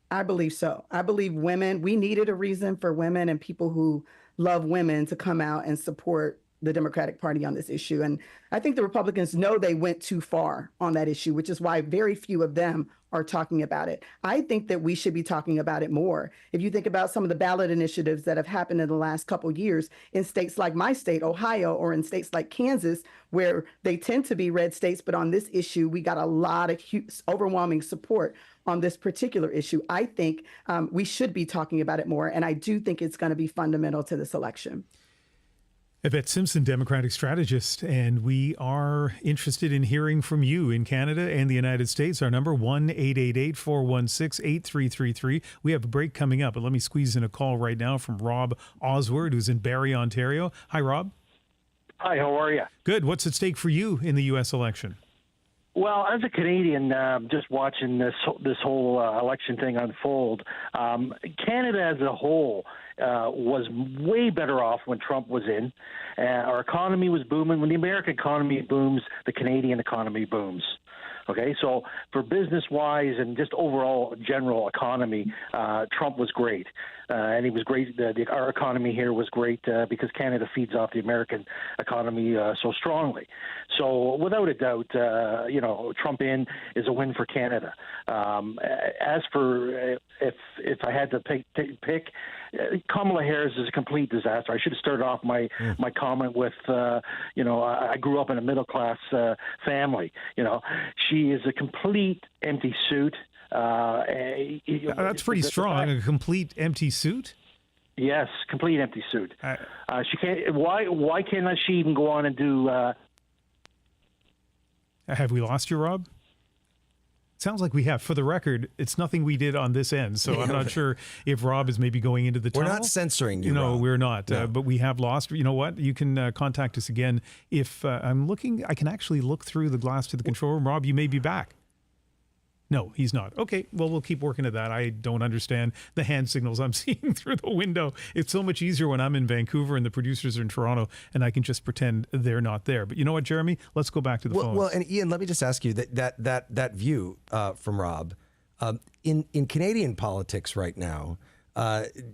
I believe so. I believe we needed a reason for women and people who love women to come out and support the Democratic Party on this issue. And I think the Republicans know they went too far on that issue, which is why very few of them are talking about it. I think that we should be talking about it more. If you think about some of the ballot initiatives that have happened in the last couple of years in states like my state, Ohio, or in states like Kansas, where they tend to be red states, but on this issue, we got a lot of overwhelming support on this particular issue. I think we should be talking about it more, and I do think it's going to be fundamental to this election. Yvette Simpson, Democratic strategist, and we are interested in hearing from you in Canada and the United States. Our number, 1-888-416-8333. We have a break coming up, but let me squeeze in a call right now from Rob Oswald, who's in Barrie, Ontario. Hi, Rob. Hi, how are you? Good. What's at stake for you in the U.S. election? Well, as a Canadian, just watching this whole election thing unfold, Canada as a whole was way better off when Trump was in. Our economy was booming. When the American economy booms, the Canadian economy booms. Okay, so for business-wise and just overall general economy, Trump was great. And he was great. Our economy here was great because Canada feeds off the American economy so strongly. So without a doubt, Trump in is a win for Canada. As for if I had to pick, Kamala Harris is a complete disaster. I should have started off my comment with, I grew up in a middle-class family. She is a complete empty suit. That's pretty strong. A complete empty suit? Yes, complete empty suit. She can't. Why cannot she even go on and do? Have we lost you, Rob? Sounds like we have. For the record, it's nothing we did on this end, so I'm not sure if Rob is maybe going into the tunnel. We're not censoring you, No, Rob. we're not. No. But we have lost. You know what? You can contact us again. If I'm looking, I can actually look through the glass to the control room. Rob, you may be back. No, he's not. Okay, well, we'll keep working at that. I don't understand the hand signals I'm seeing through the window. It's so much easier when I'm in Vancouver and the producers are in Toronto and I can just pretend they're not there. But you know what, Jeremy? Let's go back to the phone. Well, and Ian, let me just ask you that view from Rob. In Canadian politics right now,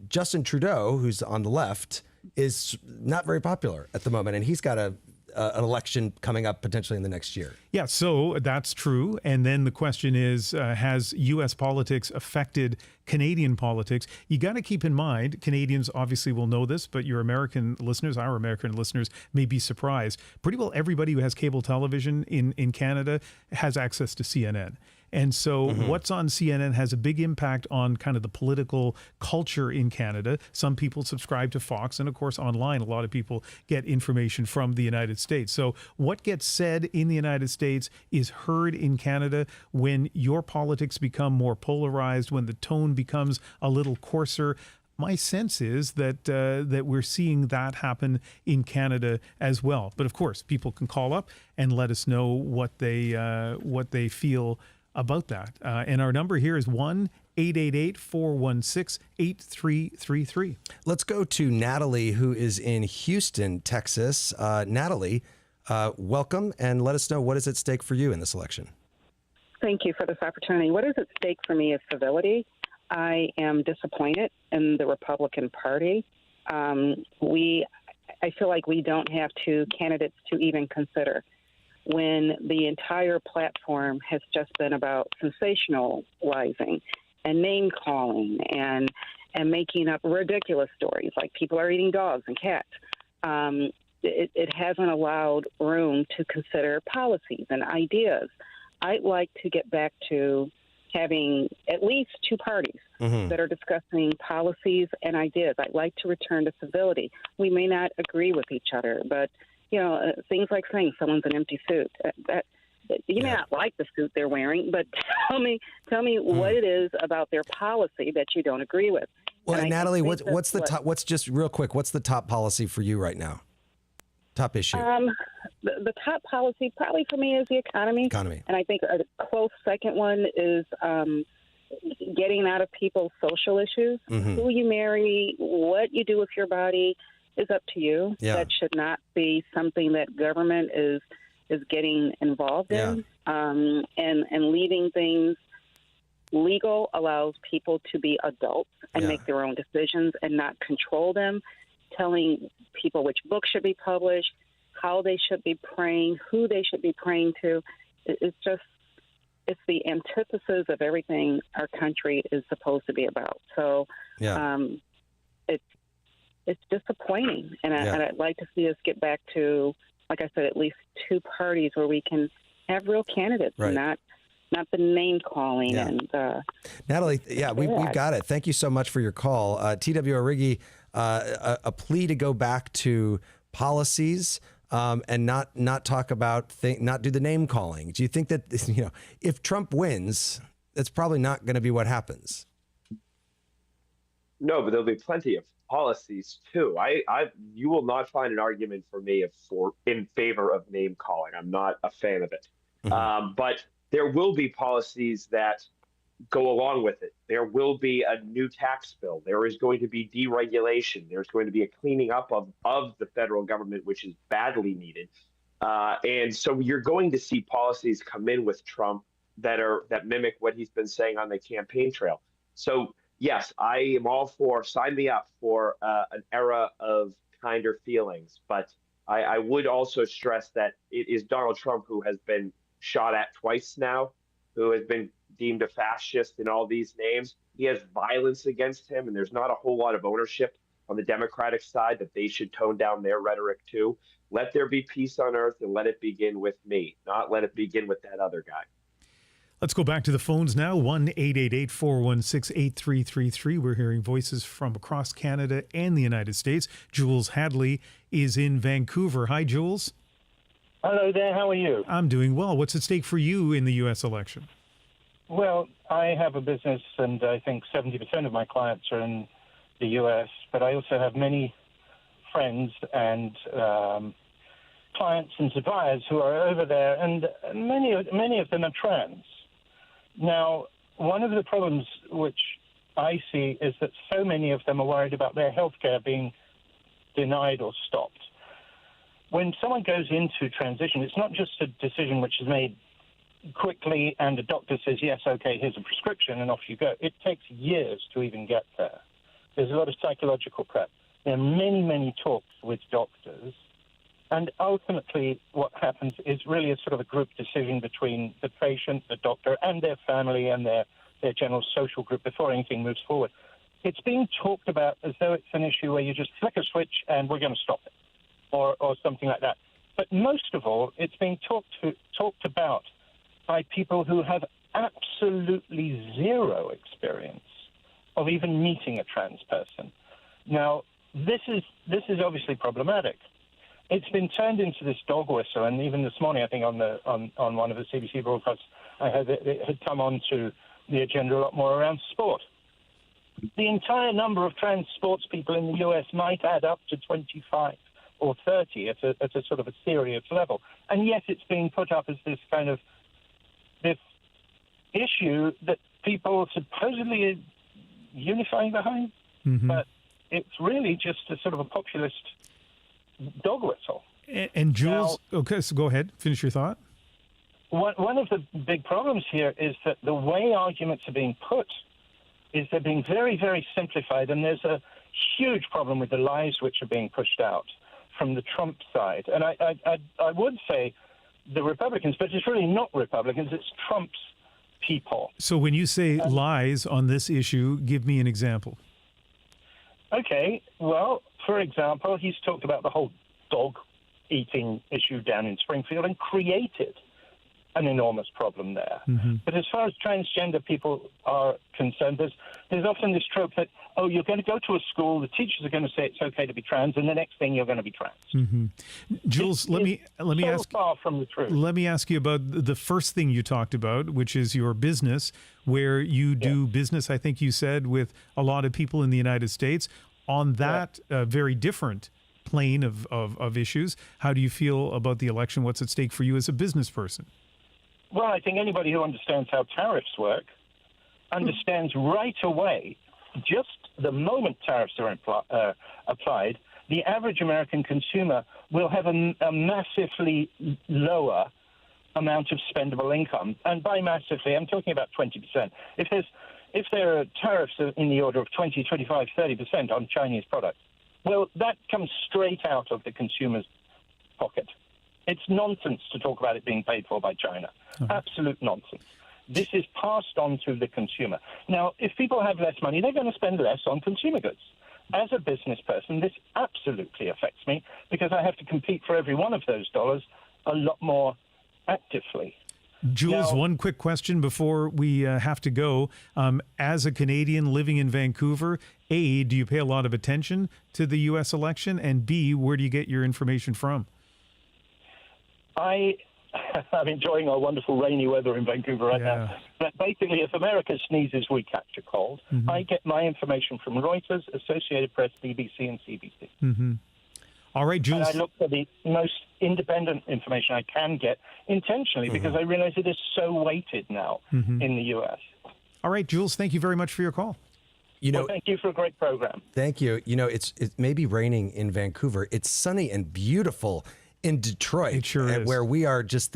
Justin Trudeau, who's on the left, is not very popular at the moment, and he's got an election coming up potentially in the next year. Yeah, so that's true. And then the question is, has U.S. politics affected Canadian politics? You got to keep in mind, Canadians obviously will know this, but your American listeners, our American listeners, may be surprised. Pretty well everybody who has cable television in Canada has access to CNN. And so what's on CNN has a big impact on kind of the political culture in Canada. Some people subscribe to Fox, and of course online a lot of people get information from the United States. So what gets said in the United States is heard in Canada. When your politics become more polarized, when the tone becomes a little coarser, my sense is that that we're seeing that happen in Canada as well. But of course, people can call up and let us know what they feel about that. And our number here is 1-888-416-8333. Let's go to Natalie, who is in Houston, Texas. Natalie, welcome, and let us know what is at stake for you in this election. Thank you for this opportunity. What is at stake for me is civility. I am disappointed in the Republican Party. I feel like we don't have two candidates to even consider when the entire platform has just been about sensationalizing and name calling and making up ridiculous stories like people are eating dogs and cats. It hasn't allowed room to consider policies and ideas. I'd like to get back to having at least two parties that are discussing policies and ideas. I'd like to return to civility. We may not agree with each other, but things like saying someone's an empty suit. You may not like the suit they're wearing, but tell me what it is about their policy that you don't agree with. Well, Natalie, what's the top? What's just real quick? What's the top policy for you right now? Top issue. The top policy probably for me is the economy. And I think a close second one is getting out of people's social issues. Who you marry, what you do with your body is up to you. Yeah. That should not be something that government is getting involved in. And leaving things legal allows people to be adults and make their own decisions and not control them. Telling people which books should be published, how they should be praying, who they should be praying to. It's the antithesis of everything our country is supposed to be about. So it's disappointing. And I'd like to see us get back to, like I said, at least two parties where we can have real candidates and not the name calling. And Natalie, we've got it. Thank you so much for your call. T.W. Origi, a plea to go back to policies and not talk about not do the name calling. Do you think that if Trump wins, that's probably not going to be what happens? No, but there'll be plenty of policies too. You will not find an argument for me in favor of name calling. I'm not a fan of it. But there will be policies that go along with it. There will be a new tax bill. There is going to be deregulation. There's going to be a cleaning up of the federal government, which is badly needed. And so you're going to see policies come in with Trump that mimic what he's been saying on the campaign trail. So yes, I am all for, sign me up for an era of kinder feelings. But I would also stress that it is Donald Trump who has been shot at twice now, who has been deemed a fascist in all these names. He has violence against him, and there's not a whole lot of ownership on the Democratic side that they should tone down their rhetoric too. Let there be peace on earth, and let it begin with me, not let it begin with that other guy. Let's go back to the phones now. 1-888-416-8333. We're hearing voices from across Canada and the United States. Jules Hadley is in Vancouver. Hi, Jules. Hello there. How are you? I'm doing well. What's at stake for you in the U.S. election? Well, I have a business, and I think 70% of my clients are in the U.S., but I also have many friends and clients and suppliers who are over there, and many of them are trans. Now, one of the problems which I see is that so many of them are worried about their health care being denied or stopped. When someone goes into transition, it's not just a decision which is made quickly and the doctor says, yes, okay, here's a prescription, and off you go. It takes years to even get there. There's a lot of psychological prep. There are many, many talks with doctors. And ultimately, what happens is really a sort of a group decision between the patient, the doctor, and their family and their general social group before anything moves forward. It's being talked about as though it's an issue where you just flick a switch and we're going to stop it, or something like that. But most of all, it's being talked about by people who have absolutely zero experience of even meeting a trans person. Now, this is obviously problematic. It's been turned into this dog whistle, and even this morning, I think on one of the CBC broadcasts, I heard it had come onto the agenda a lot more around sport. The entire number of trans sports people in the US might add up to 25 or 30 at a sort of a serious level, and yet it's being put up as this kind of this issue that people supposedly are unifying behind, but it's really just a sort of a populist dog whistle. And Jules, okay, so go ahead, finish your thought. One of the big problems here is that the way arguments are being put is they're being very, very simplified, and there's a huge problem with the lies which are being pushed out from the Trump side. And I would say the Republicans, but it's really not Republicans, it's Trump's people. So when you say lies on this issue, give me an example. Okay, well, for example, he's talked about the whole dog eating issue down in Springfield and created an enormous problem there. But as far as transgender people are concerned, there's often this trope that, oh, you're going to go to a school, the teachers are going to say it's okay to be trans, and the next thing you're going to be trans. Jules, let me ask. Far from the truth. Let me ask you about the first thing you talked about, which is your business, where you do business. I think you said with a lot of people in the United States. On that very different plane of issues, how do you feel about the election? What's at stake for you as a business person? Well, I think anybody who understands how tariffs work understands right away, just the moment tariffs are applied, the average American consumer will have a massively lower amount of spendable income. And by massively, I'm talking about 20%. If there are tariffs in the order of 20, 25, 30% on Chinese products, well, that comes straight out of the consumer's pocket. It's nonsense to talk about it being paid for by China. Absolute nonsense. This is passed on to the consumer. Now, if people have less money, they're going to spend less on consumer goods. As a business person, this absolutely affects me because I have to compete for every one of those dollars a lot more actively. Jules, one quick question before we have to go. As a Canadian living in Vancouver, A, do you pay a lot of attention to the U.S. election? And B, where do you get your information from? I'm enjoying our wonderful rainy weather in Vancouver right now. But basically, if America sneezes, we catch a cold. I get my information from Reuters, Associated Press, BBC, and CBC. All right, Jules. And I look for the most independent information I can get intentionally because I realize it is so weighted now in the U.S. All right, Jules, thank you very much for your call. Well, thank you for a great program. Thank you. You know, it may be raining in Vancouver. It's sunny and beautiful in Detroit. It sure is. Where we are just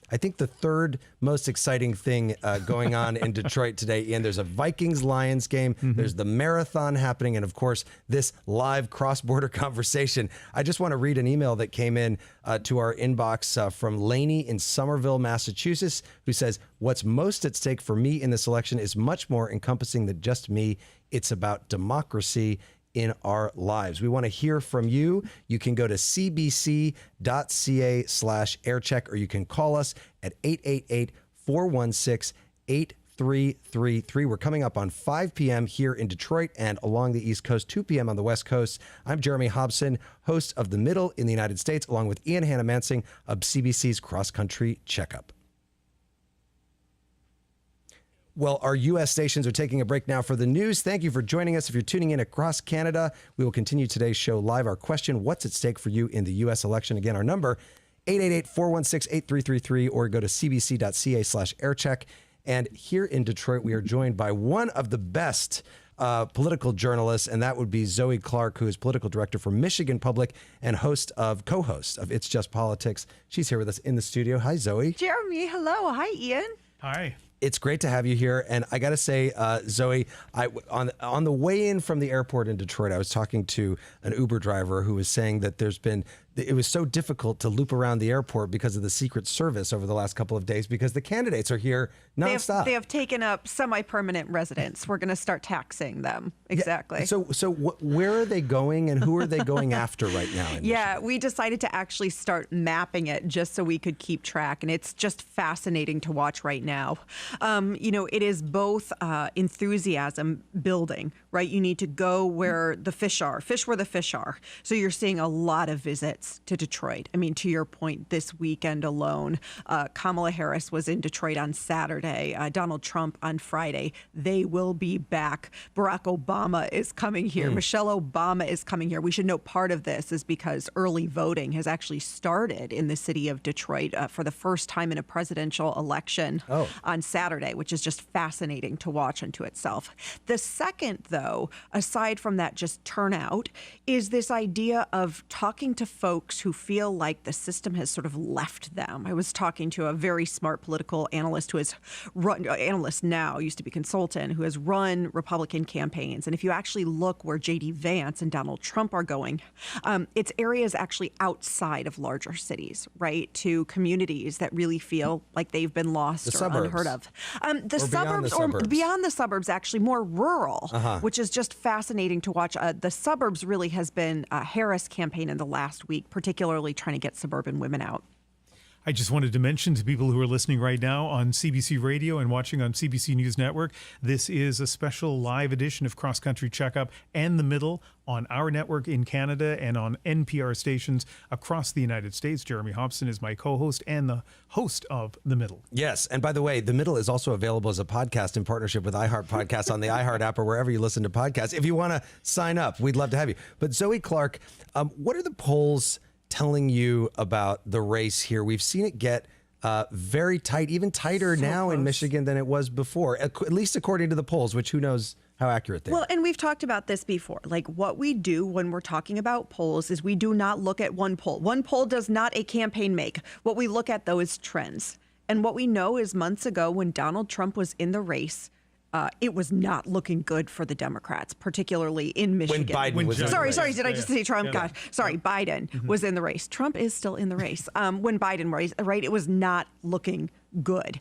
I think the third most exciting thing going on in Detroit today. Ian, there's a Vikings-Lions game. There's the marathon happening. And of course, this live cross-border conversation. I just want to read an email that came in to our inbox from Lainey in Somerville, Massachusetts, who says, what's most at stake for me in this election is much more encompassing than just me. It's about democracy in our lives. We want to hear from you. You can go to cbc.ca/aircheck or you can call us at 888-416-8333. We're coming up on 5 p.m. here in Detroit and along the East Coast, 2 p.m. on the West Coast. I'm Jeremy Hobson, host of The Middle in the United States, along with Ian Hanomansing of CBC's Cross Country Checkup. Well, our U.S. stations are taking a break now for the news. Thank you for joining us. If you're tuning in across Canada, we will continue today's show live. Our question, what's at stake for you in the U.S. election? Again, our number, 888-416-8333, or go to cbc.ca/aircheck. And here in Detroit, we are joined by one of the best political journalists, and that would be Zoe Clark, who is political director for Michigan Public and co-host of It's Just Politics. She's here with us in the studio. Hi, Zoe. Jeremy, hello. Hi, Ian. Hi. It's great to have you here. And I got to say, Zoe, on the way in from the airport in Detroit, I was talking to an Uber driver who was saying that it was so difficult to loop around the airport because of the Secret Service over the last couple of days because the candidates are here nonstop. They have taken up semi-permanent residents. We're going to start taxing them. Exactly. Yeah. So where are they going and who are they going after right now? Yeah, we decided to actually start mapping it just so we could keep track. And it's just fascinating to watch right now. It is both enthusiasm building, right? You need to go where the fish are, fish where the fish are. So you're seeing a lot of visits to Detroit. I mean, to your point, this weekend alone, Kamala Harris was in Detroit on Saturday, Donald Trump on Friday. They will be back. Barack Obama is coming here. Michelle Obama is coming here. We should note part of this is because early voting has actually started in the city of Detroit for the first time in a presidential election on Saturday. Saturday, which is just fascinating to watch unto itself. The second, though, aside from that just turnout, is this idea of talking to folks who feel like the system has sort of left them. I was talking to a very smart political analyst who has run, analyst now, used to be consultant, who has run Republican campaigns. And if you actually look where J.D. Vance and Donald Trump are going, it's areas actually outside of larger cities, right? To communities that really feel like they've been lost or unheard of. The suburbs, or beyond the suburbs, actually more rural, which is just fascinating to watch. The suburbs really has been a Harris campaign in the last week, particularly trying to get suburban women out. I just wanted to mention to people who are listening right now on CBC Radio and watching on CBC News Network, this is a special live edition of Cross Country Checkup and The Middle on our network in Canada and on NPR stations across the United States. Jeremy Hobson is my co-host and the host of The Middle. Yes. And by the way, The Middle is also available as a podcast in partnership with iHeart Podcasts on the iHeart app or wherever you listen to podcasts. If you want to sign up, we'd love to have you. But Zoe Clark, what are the polls telling you about the race here? We've seen it get very tight, even tighter now in Michigan than it was before, at least according to the polls, which who knows how accurate they are. Well, and we've talked about this before. Like, what we do when we're talking about polls is we do not look at one poll. One poll does not a campaign make. What we look at, though, is trends. And what we know is months ago when Donald Trump was in the race, it was not looking good for the Democrats, particularly in Michigan. When Biden was in the race. Sorry, did I just say Trump? God, sorry, Biden was in the race. Trump is still in the race. When Biden was, right, it was not looking good.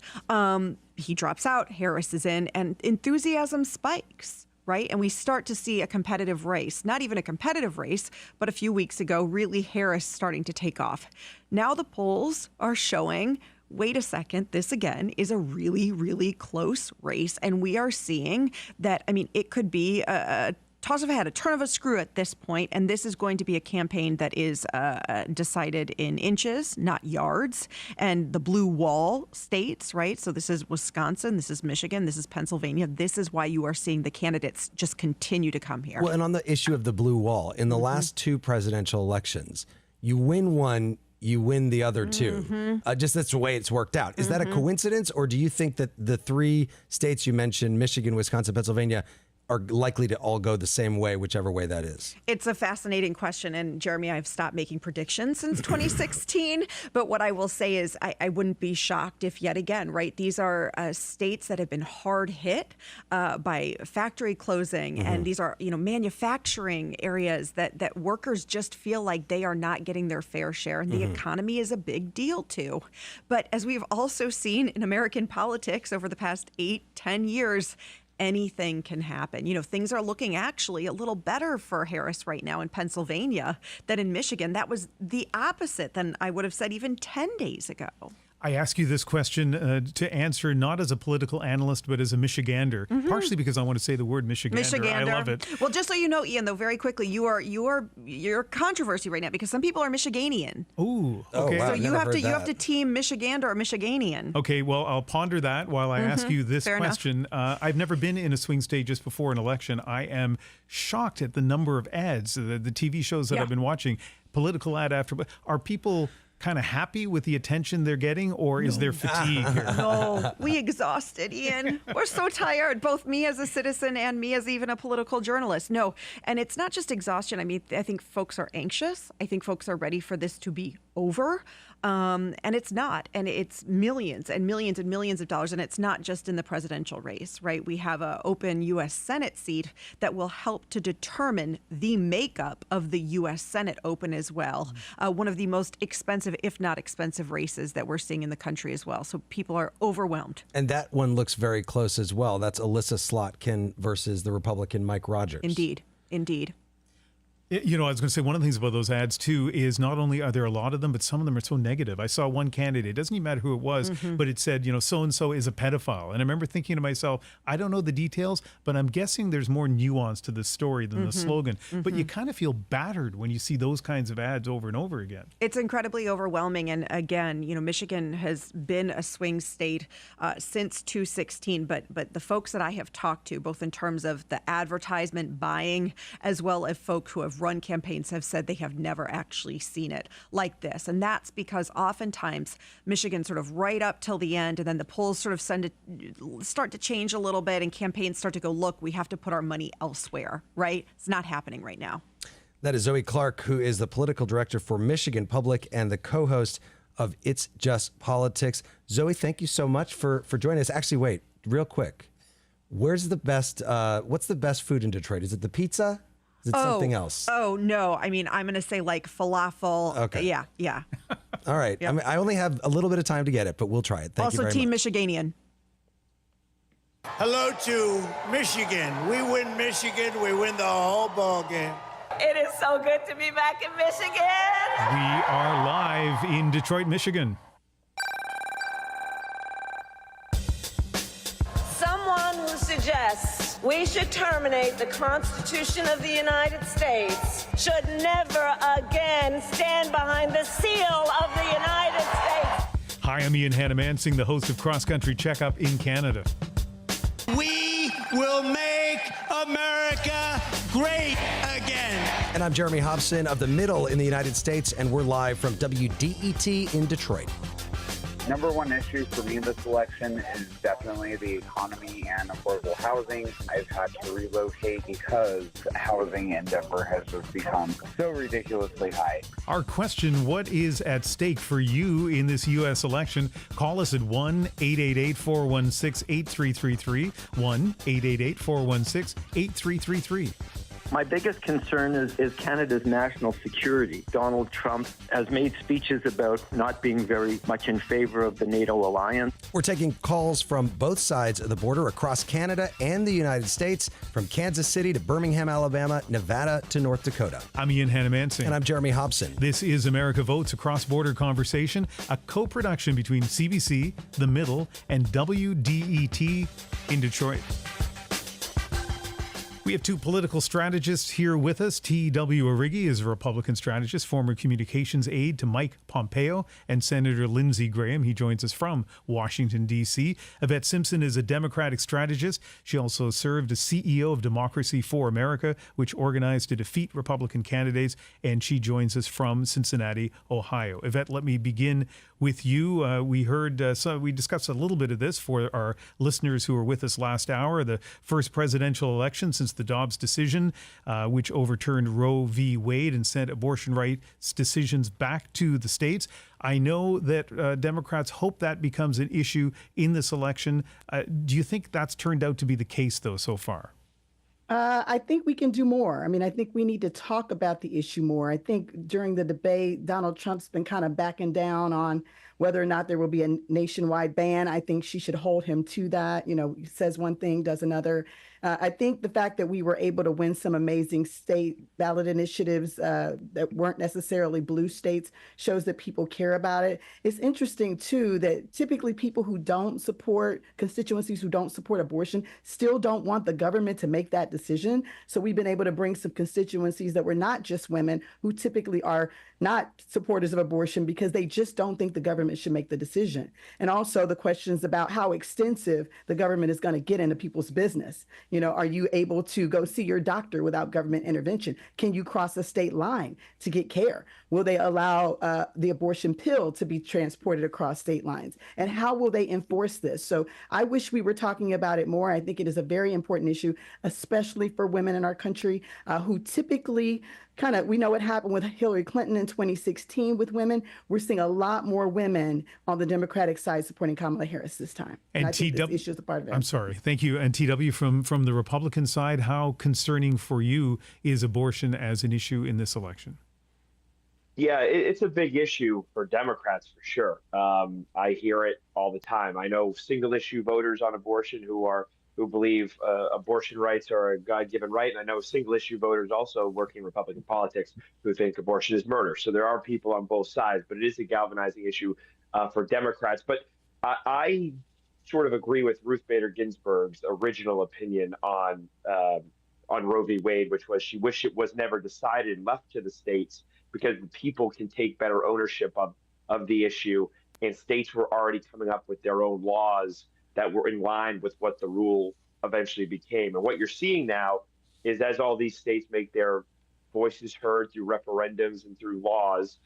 He drops out, Harris is in, and enthusiasm spikes, right? And we start to see a competitive race. Not even a competitive race, but a few weeks ago, really Harris starting to take off. Now the polls are showing, wait a second, this again is a really, really close race. And we are seeing that, I mean, it could be a toss of a hat, a turn of a screw at this point. And this is going to be a campaign that is decided in inches, not yards. And the blue wall states, right? So this is Wisconsin, this is Michigan, this is Pennsylvania. This is why you are seeing the candidates just continue to come here. Well, and on the issue of the blue wall, in the last two presidential elections, you win one, you win the other two. Just that's the way it's worked out. Is that a coincidence, or do you think that the three states you mentioned, Michigan, Wisconsin, Pennsylvania, are likely to all go the same way, whichever way that is? It's a fascinating question. And Jeremy, I've stopped making predictions since 2016. But what I will say is I wouldn't be shocked if yet again, right? These are states that have been hard hit by factory closing. And these are, manufacturing areas that workers just feel like they are not getting their fair share. And the economy is a big deal too. But as we've also seen in American politics over the past 8-10 years, anything can happen. Things are looking actually a little better for Harris right now in Pennsylvania than in Michigan. That was the opposite than I would have said even 10 days ago. I ask you this question to answer not as a political analyst, but as a Michigander, partially because I want to say the word Michigander. I love it. Well, just so you know, Ian, though, very quickly, you're controversy right now because some people are Michiganian. Ooh, okay. So you have to team Michigander or Michiganian. Okay, well, I'll ponder that while I ask you this question. I've never been in a swing state just before an election. I am shocked at the number of ads, the TV shows that I've been watching, political ad after. Are people kind of happy with the attention they're getting, or is there fatigue here? No, we exhausted, Ian. We're so tired, both me as a citizen and me as even a political journalist. No, and it's not just exhaustion. I mean, I think folks are anxious. I think folks are ready for this to be over. And it's not. And it's millions and millions and millions of dollars. And it's not just in the presidential race, right? We have an open U.S. Senate seat that will help to determine the makeup of the U.S. Senate Open as well. One of the most expensive, if not expensive, races that we're seeing in the country as well. So people are overwhelmed. And that one looks very close as well. That's Alyssa Slotkin versus the Republican Mike Rogers. Indeed. I was going to say one of the things about those ads, too, is not only are there a lot of them, but some of them are so negative. I saw one candidate, it doesn't even matter who it was, but it said, so-and-so is a pedophile. And I remember thinking to myself, I don't know the details, but I'm guessing there's more nuance to the story than the slogan. But you kind of feel battered when you see those kinds of ads over and over again. It's incredibly overwhelming. And again, Michigan has been a swing state since 2016. But the folks that I have talked to, both in terms of the advertisement buying, as well as folks who have have run campaigns have said they have never actually seen it like this. And that's because oftentimes Michigan sort of right up till the end, and then the polls sort of start to change a little bit, and campaigns start to go, look, we have to put our money elsewhere, right? It's not happening right now. That is Zoe Clark, who is the political director for Michigan Public and the co-host of It's Just Politics. Zoe, thank you so much for joining us. Actually, wait, real quick. What's the best food in Detroit? Is it the pizza? Is it something else? Oh, no. I mean, I'm going to say like falafel. Okay. Yeah. All right. Yep. I mean, I only have a little bit of time to get it, but we'll try it. Thank you also, very Team much. Michiganian. Hello to Michigan. We win Michigan, we win the whole ball game. It is so good to be back in Michigan. We are live in Detroit, Michigan. Someone who suggests we should terminate the Constitution of the United States should never again stand behind the seal of the United States. Hi, I'm Ian Hanomansing, the host of Cross Country Checkup in Canada. We will make America great again. And I'm Jeremy Hobson of the Middle in the United States, and we're live from WDET in Detroit. Number one issue for me in this election is definitely the economy and affordable housing. I've had to relocate because housing in Denver has just become so ridiculously high. Our question, what is at stake for you in this U.S. election? Call us at 1-888-416-8333, 1-888-416-8333. My biggest concern is Canada's national security. Donald Trump has made speeches about not being very much in favor of the NATO alliance. We're taking calls from both sides of the border across Canada and the United States, from Kansas City to Birmingham, Alabama, Nevada to North Dakota. I'm Ian Hanomansing. And I'm Jeremy Hobson. This is America Votes, a cross-border conversation, a co-production between CBC, The Middle, and WDET in Detroit. We have two political strategists here with us. T.W. Origi is a Republican strategist, former communications aide to Mike Pompeo and Senator Lindsey Graham. He joins us from Washington, D.C. Yvette Simpson is a Democratic strategist. She also served as CEO of Democracy for America, which organized to defeat Republican candidates, and she joins us from Cincinnati, Ohio. Yvette, let me begin with you. We discussed a little bit of this for our listeners who were with us last hour. The first presidential election since the Dobbs decision, which overturned Roe v. Wade and sent abortion rights decisions back to the states. I know that Democrats hope that becomes an issue in this election. Do you think that's turned out to be the case, though, so far? I think we can do more. I mean, I think we need to talk about the issue more. I think during the debate, Donald Trump's been kind of backing down on whether or not there will be a nationwide ban. I think she should hold him to that. You know, he says one thing, does another. I think the fact that we were able to win some amazing state ballot initiatives that weren't necessarily blue states shows that people care about it. It's interesting, too, that typically people who don't support, constituencies who don't support abortion, still don't want the government to make that decision. So we've been able to bring some constituencies that were not just women, who typically are not supporters of abortion because they just don't think the government should make the decision. And also the questions about how extensive the government is going to get into people's business. You know, are you able to go see your doctor without government intervention? Can you cross a state line to get care? Will they allow the abortion pill to be transported across state lines? And how will they enforce this? So I wish we were talking about it more. I think it is a very important issue, especially for women in our country who typically we know what happened with Hillary Clinton in 2016 with women. We're seeing a lot more women on the Democratic side supporting Kamala Harris this time. And I think this issue is a part of it. I'm sorry. Thank you. And TW, from the Republican side, how concerning for you is abortion as an issue in this election? Yeah, it's a big issue for Democrats for sure. I hear it all the time. I know single issue voters on abortion who believe abortion rights are a God-given right. And I know single-issue voters also working in Republican politics who think abortion is murder. So there are people on both sides, but it is a galvanizing issue for Democrats. But I sort of agree with Ruth Bader Ginsburg's original opinion on Roe v. Wade, which was she wished it was never decided and left to the states because the people can take better ownership of the issue. And states were already coming up with their own laws that were in line with what the rule eventually became. And what you're seeing now is as all these states make their voices heard through referendums and through laws,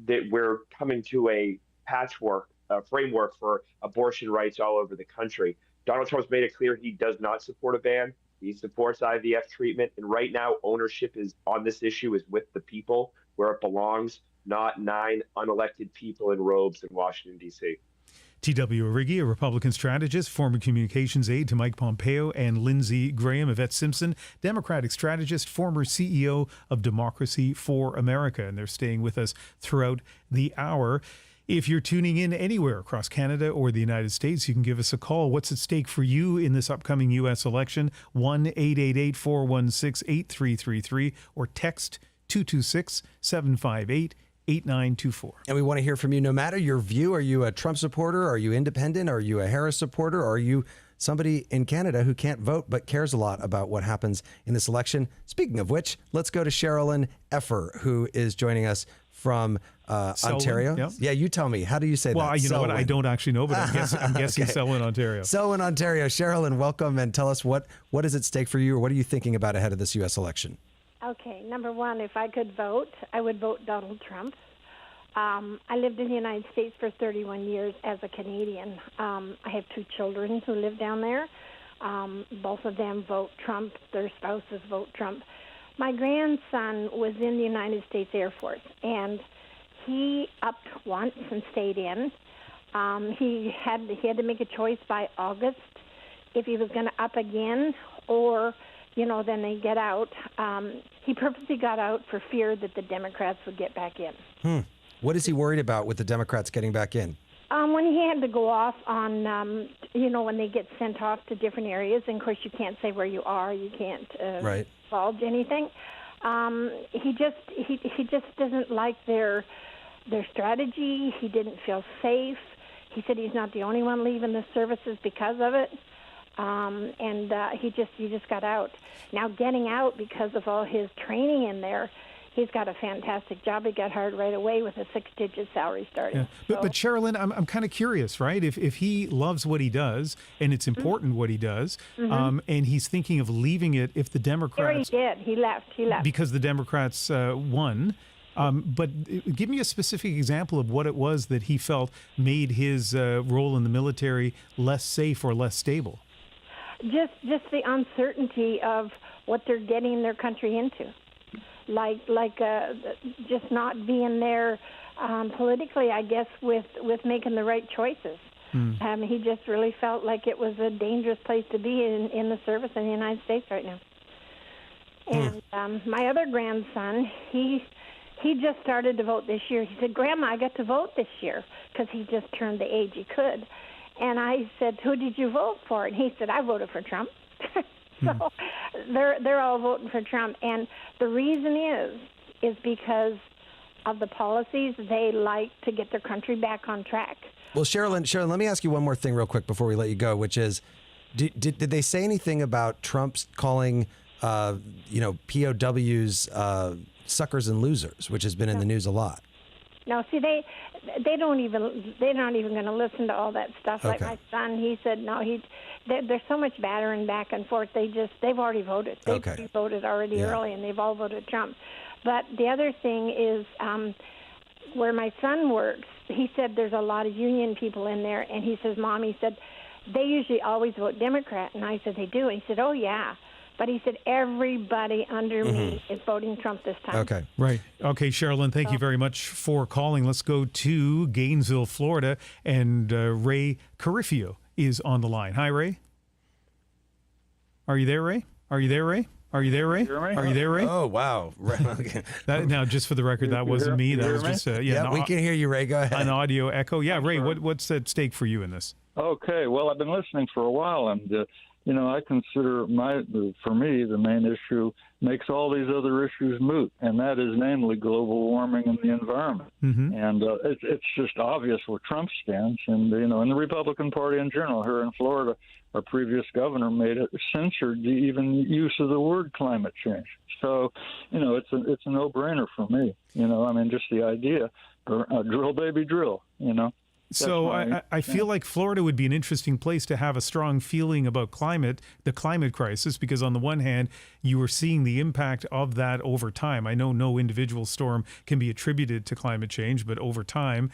that we're coming to a patchwork framework for abortion rights all over the country. Donald Trump's made it clear he does not support a ban. He supports IVF treatment. And right now, ownership is on this issue is with the people where it belongs, not 9 unelected people in robes in Washington, D.C. T.W. Origi, a Republican strategist, former communications aide to Mike Pompeo, and Lindsey Graham, Yvette Simpson, Democratic strategist, former CEO of Democracy for America. And they're staying with us throughout the hour. If you're tuning in anywhere across Canada or the United States, you can give us a call. What's at stake for you in this upcoming U.S. election? 1-888-416-8333 or text 226-758-8924. And we want to hear from you no matter your view. Are you a Trump supporter? Are you independent? Are you a Harris supporter? Are you somebody in Canada who can't vote but cares a lot about what happens in this election? Speaking of which, let's go to Sherilyn Effer, who is joining us from Ontario. Yep. Yeah, you tell me. How do you say that? Well, you know what? I don't actually know, but I'm guessing Okay. Selwyn, Ontario. Selwyn, Ontario. Sherilyn, welcome, and tell us what is at stake for you, or what are you thinking about ahead of this U.S. election? Okay, number one, if I could vote, I would vote Donald Trump. I lived in the United States for 31 years as a Canadian. I have 2 children who live down there. Both of them vote Trump. Their spouses vote Trump. My grandson was in the United States Air Force, and he upped once and stayed in. He had to make a choice by August if he was going to up again or, then they get out. He purposely got out for fear that the Democrats would get back in. What is he worried about with the Democrats getting back in? When he had to go off on, when they get sent off to different areas, and of course you can't say where you are, you can't divulge anything. He just doesn't like their strategy. He didn't feel safe. He said he's not the only one leaving the services because of it. He just got out. Now getting out because of all his training in there, he's got a fantastic job. He got hired right away with a 6-digit salary starting. Yeah. But Sherilyn, I'm kind of curious, right? If he loves what he does and it's important what he does, and he's thinking of leaving it if the Democrats... He did. He left. Because the Democrats won. But give me a specific example of what it was that he felt made his role in the military less safe or less stable. Just the uncertainty of what they're getting their country into. Like just not being there politically, I guess, with making the right choices. He just really felt like it was a dangerous place to be in the service in the United States right now. And my other grandson, he just started to vote this year. He said, "Grandma, I got to vote this year," because he just turned the age he could. And I said, "Who did you vote for?" And he said, "I voted for Trump." So they're all voting for Trump, and the reason is because of the policies. They like to get their country back on track. Well, Sherilyn, let me ask you one more thing real quick before we let you go, which is, did they say anything about Trump's calling, POWs suckers and losers, which has been in the news a lot? No, see, they're not even going to listen to all that stuff. Like my son, he said no. There's so much battering back and forth. They've already voted. They voted already early, and they've all voted Trump. But the other thing is where my son works. He said there's a lot of union people in there, and he says, "Mom," he said, "they usually always vote Democrat." And I said, "They do." And he said, "Oh yeah." But he said, everybody under me is voting Trump this time. Okay. Right. Okay, Sherilyn, thank you very much for calling. Let's go to Gainesville, Florida, and Ray Carifio is on the line. Hi, Ray. Are you there, Ray? Are you there, Ray? Are you there, Ray? Are you there, Ray? Oh, wow. Now, just for the record, that wasn't me. That was just we can hear you, Ray. Go ahead. An audio echo. Yeah, Ray, what's at stake for you in this? Okay. Well, I've been listening for a while, and I consider for me, the main issue makes all these other issues moot, and that is namely global warming and the environment. And it's just obvious where Trump stands, and in the Republican Party in general. Here in Florida, our previous governor censored the even use of the word climate change. So, it's a no-brainer for me. Just the idea, drill baby drill. So I feel like Florida would be an interesting place to have a strong feeling about the climate crisis, because on the one hand, you are seeing the impact of that over time. I know no individual storm can be attributed to climate change, but over time,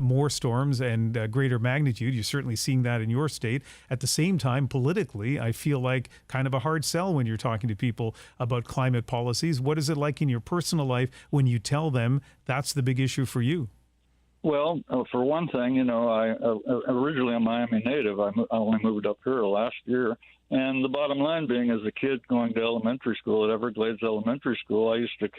more storms and greater magnitude, you're certainly seeing that in your state. At the same time, politically, I feel like kind of a hard sell when you're talking to people about climate policies. What is it like in your personal life when you tell them that's the big issue for you? Well, for one thing, I originally a Miami native. I only moved up here last year. And the bottom line being, as a kid going to elementary school at Everglades Elementary School, I used to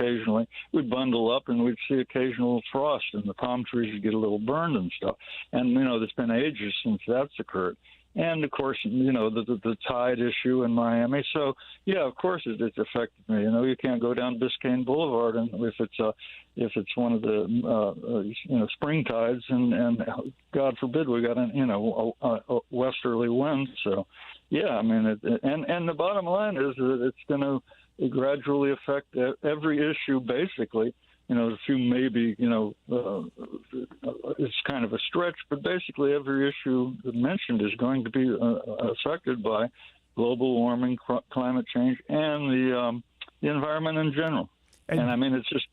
we'd bundle up and we'd see occasional frost and the palm trees would get a little burned and stuff. And, it's been ages since that's occurred. And, of course, the tide issue in Miami. So, yeah, of course it's affected me. You can't go down Biscayne Boulevard and if it's one of the, spring tides and God forbid we got a westerly wind. So, yeah, I mean, and the bottom line is that it's going to gradually affect every issue, basically. A few maybe, it's kind of a stretch, but basically every issue mentioned is going to be affected by global warming, climate change, and the environment in general. And I mean, it's just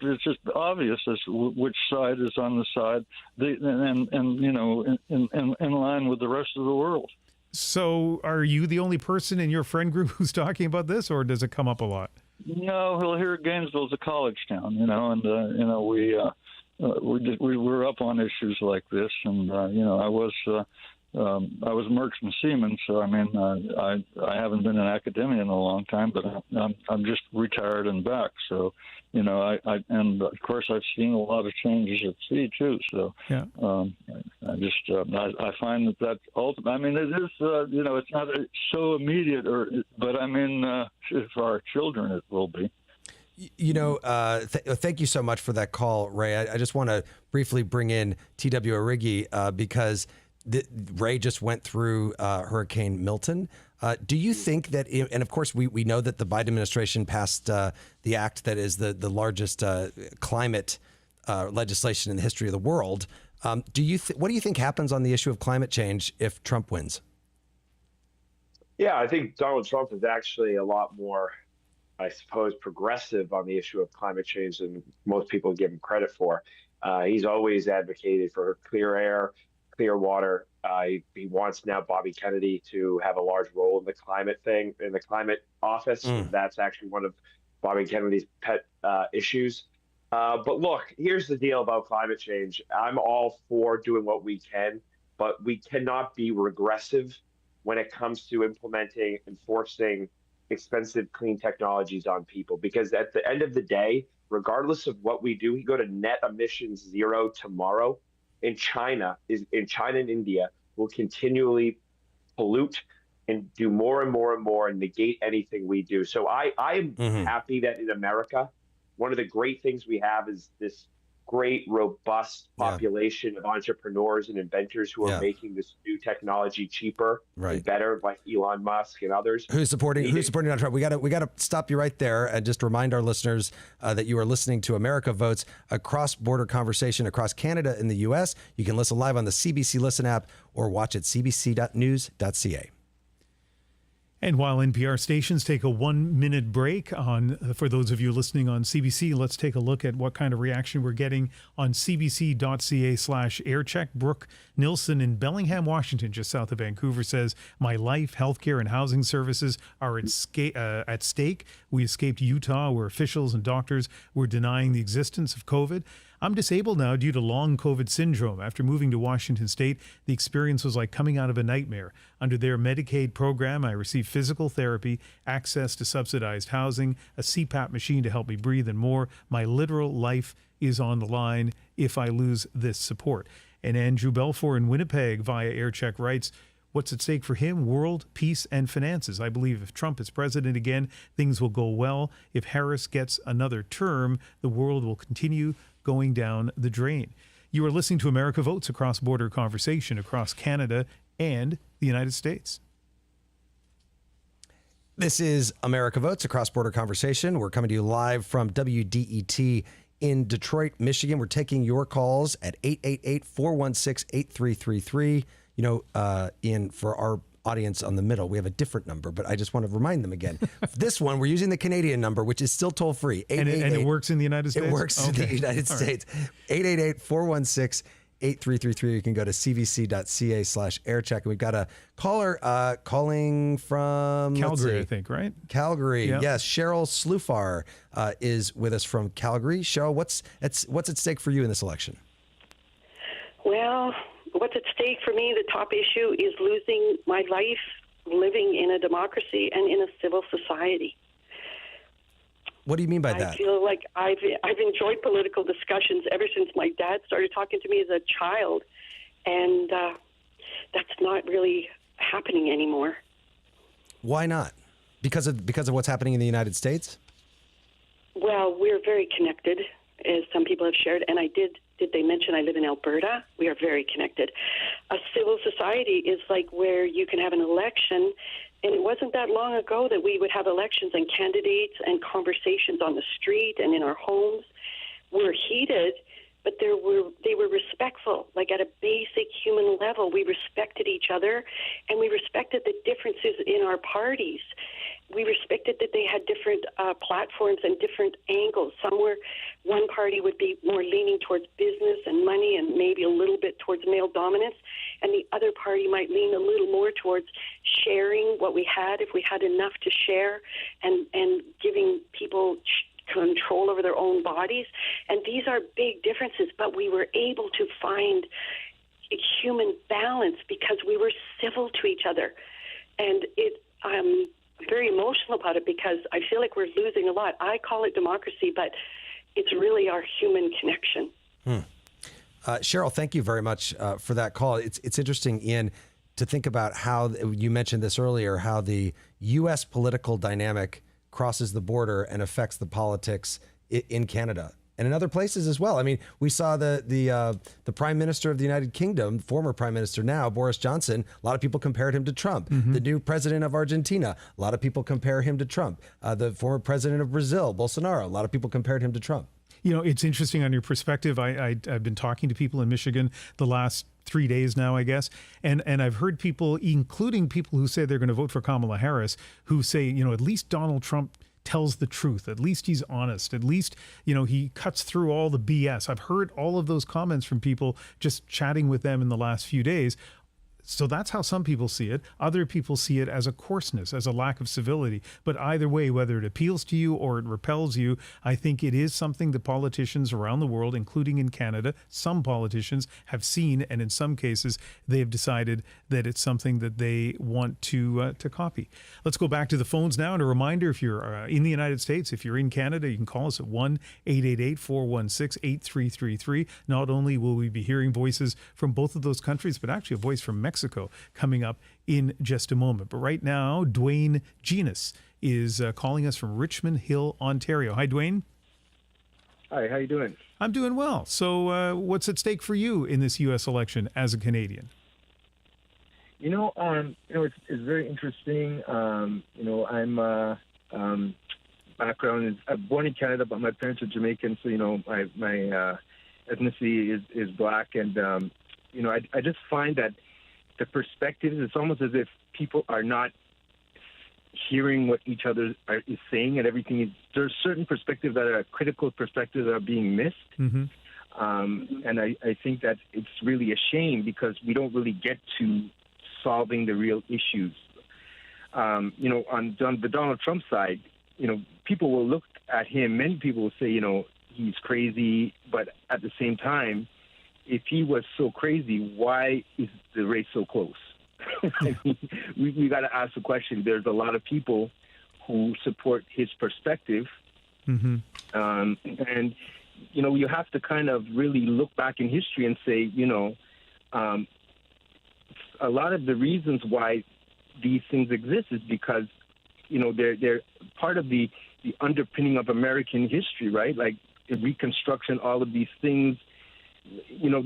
obvious as which side is on the side, in line with the rest of the world. So, are you the only person in your friend group who's talking about this, or does it come up a lot? No, well, here Gainesville's a college town, and we were up on issues like this, and I was a merchant seaman, so I mean I haven't been in academia in a long time, but I'm just retired and back, so and of course I've seen a lot of changes at sea too, so yeah. I find that ultimate. I mean, it is it's not so immediate, but I mean for our children it will be. Thank you so much for that call, Ray. I just want to briefly bring in T.W. Origi because Ray just went through Hurricane Milton. Do you think that, and of course we know that the Biden administration passed the act that is the largest climate legislation in the history of the world. What do you think happens on the issue of climate change if Trump wins? Yeah, I think Donald Trump is actually a lot more, I suppose, progressive on the issue of climate change than most people give him credit for. He's always advocated for clear air, clear water. He wants now Bobby Kennedy to have a large role in the climate thing, in the climate office. That's actually one of Bobby Kennedy's pet issues. But look, here's the deal about climate change. I'm all for doing what we can, but we cannot be regressive when it comes to implementing, enforcing expensive clean technologies on people. Because at the end of the day, regardless of what we do, we go to net emissions zero tomorrow. In China and India will continually pollute and do more and more and more and negate anything we do. So I am happy that in America, one of the great things we have is this great, robust population of entrepreneurs and inventors who are making this new technology cheaper and better, like Elon Musk and others. Who's supporting Donald Trump? We got to stop you right there and just remind our listeners that you are listening to America Votes, a cross-border conversation across Canada and the U.S. You can listen live on the CBC Listen app or watch at CBC News.ca. And while NPR stations take a 1-minute break for those of you listening on CBC, let's take a look at what kind of reaction we're getting on CBC.ca/aircheck. Brooke Nilsson in Bellingham, Washington, just south of Vancouver, says, my life, healthcare, and housing services are at stake. We escaped Utah, where officials and doctors were denying the existence of COVID. I'm disabled now due to long COVID syndrome. After moving to Washington State, the experience was like coming out of a nightmare. Under their Medicaid program, I received physical therapy, access to subsidized housing, a CPAP machine to help me breathe, and more. My literal life is on the line if I lose this support. And Andrew Belfour in Winnipeg via AirCheck writes, what's at stake for him? World, peace, and finances. I believe if Trump is president again, things will go well. If Harris gets another term, the world will continue going down the drain. You are listening to America Votes, a cross-border conversation across Canada and the United States. This is America Votes, a cross-border conversation. We're coming to you live from WDET in Detroit, Michigan. We're taking your calls at 888-416-8333. For our audience on the middle, we have a different number, but I just want to remind them again. This one, we're using the Canadian number, which is still toll free. And it works in the United States? It works in the United States. 888-416-8333. You can go to cbc.ca/aircheck. And we've got a caller calling from Calgary, I think, right? Calgary. Yep. Yes. Cheryl Slufar is with us from Calgary. Cheryl, what's at stake for you in this election? Well, what's at stake for me, the top issue is losing my life living in a democracy and in a civil society. What do you mean by that? I feel like I've enjoyed political discussions ever since my dad started talking to me as a child, and that's not really happening anymore. Why not? Because of what's happening in the United States? Well, we're very connected, as some people have shared, and did they mention I live in Alberta? We are very connected. A civil society is like where you can have an election, and it wasn't that long ago that we would have elections and candidates and conversations on the street and in our homes were heated, but they were respectful. Like at a basic human level, we respected each other, and we respected the differences in our parties. We respected that they had different platforms and different angles. One party would be more leaning towards business and money and maybe a little bit towards male dominance, and the other party might lean a little more towards sharing what we had, if we had enough to share, and giving people control over their own bodies. And these are big differences, but we were able to find a human balance because we were civil to each other. And I'm very emotional about it because I feel like we're losing a lot. I call it democracy, but it's really our human connection. Cheryl, thank you very much for that call. It's interesting, Ian, to think about how you mentioned this earlier, how the U.S. political dynamic crosses the border and affects the politics in Canada and in other places as well. I mean, we saw the Prime Minister of the United Kingdom, former Prime Minister now, Boris Johnson. A lot of people compared him to Trump. Mm-hmm. The new president of Argentina, a lot of people compare him to Trump. The former president of Brazil, Bolsonaro, a lot of people compared him to Trump. You know, it's interesting on your perspective. I've been talking to people in Michigan the last 3 days now, I guess. And I've heard people, including people who say they're going to vote for Kamala Harris, who say, at least Donald Trump tells the truth. At least he's honest. At least, he cuts through all the BS. I've heard all of those comments from people just chatting with them in the last few days. So that's how some people see it. Other people see it as a coarseness, as a lack of civility. But either way, whether it appeals to you or it repels you, I think it is something that politicians around the world, including in Canada, some politicians have seen, and in some cases, they have decided that it's something that they want to copy. Let's go back to the phones now. And a reminder, if you're in the United States, if you're in Canada, you can call us at 1-888-416-8333. Not only will we be hearing voices from both of those countries, but actually a voice from Mexico coming up in just a moment. But right now, Dwayne Genus is calling us from Richmond Hill, Ontario. Hi, Dwayne. Hi, how you doing? I'm doing well. So what's at stake for you in this U.S. election as a Canadian? It's very interesting. I'm background is I'm born in Canada, but my parents are Jamaican, so my ethnicity is black, and I just find that the perspectives, it's almost as if people are not hearing what each other is saying, and everything. There's certain perspectives that are critical perspectives that are being missed. Mm-hmm. And I think that it's really a shame because we don't really get to solving the real issues. On the Donald Trump side, people will look at him. Many people will say, he's crazy, but at the same time, if he was so crazy, why is the race so close? I mean, we got to ask the question. There's a lot of people who support his perspective. Mm-hmm. And, you have to kind of really look back in history and say, a lot of the reasons why these things exist is because, they're part of the underpinning of American history, right? Like Reconstruction, all of these things,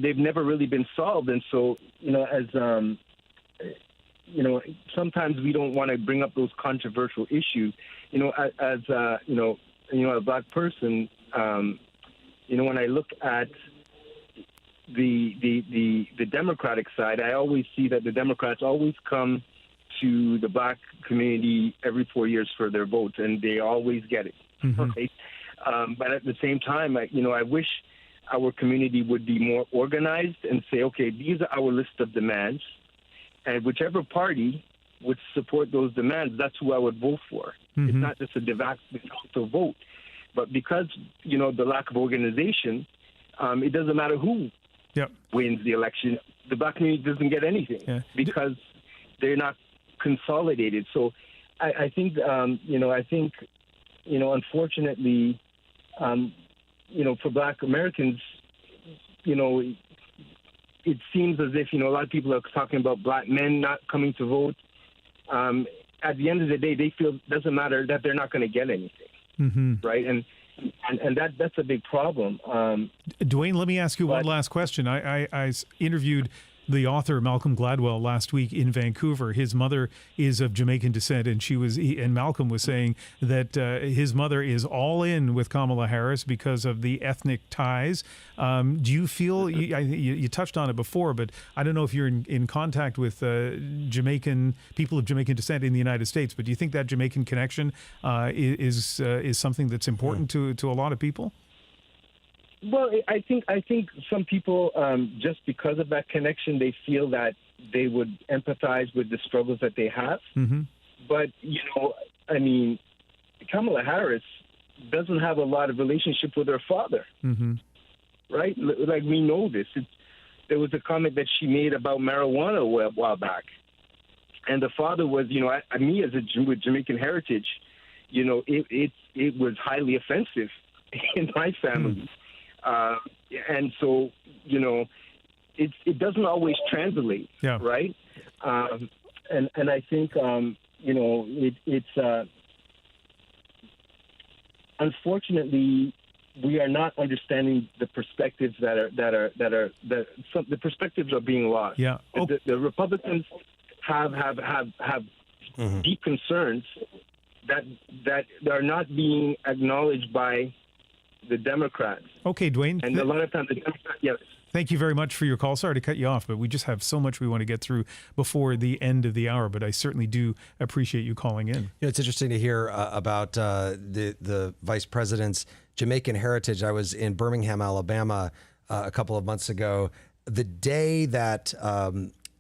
they've never really been solved. And so, sometimes we don't want to bring up those controversial issues. As a black person, when I look at the Democratic side, I always see that the Democrats always come to the black community every 4 years for their votes, and they always get it. Right? But at the same time, I wish our community would be more organized and say, okay, these are our list of demands, and whichever party would support those demands, that's who I would vote for. It's not just a de facto vote. But because, the lack of organization, it doesn't matter who wins the election. The black community doesn't get anything because they're not consolidated. So I think, unfortunately, for black Americans, it seems as if, a lot of people are talking about black men not coming to vote. At the end of the day, they feel it doesn't matter, that they're not going to get anything, right? And that's a big problem. Dwayne, let me ask you one last question. I interviewed the author Malcolm Gladwell last week in Vancouver. His mother is of Jamaican descent, and Malcolm was saying that his mother is all in with Kamala Harris because of the ethnic ties. Do you feel, you touched on it before, but I don't know if you're in contact with people of Jamaican descent in the United States, but do you think that Jamaican connection is something that's important to a lot of people? Well, I think some people, just because of that connection, they feel that they would empathize with the struggles that they have. But, Kamala Harris doesn't have a lot of relationship with her father, right? Like, we know this. There was a comment that she made about marijuana a while back. And the father was, me as with Jamaican heritage, it was highly offensive in my family. And so, it doesn't always translate, right? And I think, it's unfortunately, we are not understanding the perspectives the perspectives are being lost. Yeah. The Republicans have deep concerns that are not being acknowledged by the Democrats. Okay, Dwayne. And a lot of times the Democrats, yes. Thank you very much for your call. Sorry to cut you off, but we just have so much we want to get through before the end of the hour. But I certainly do appreciate you calling in. It's interesting to hear about the vice president's Jamaican heritage. I was in Birmingham, Alabama, a couple of months ago. The day that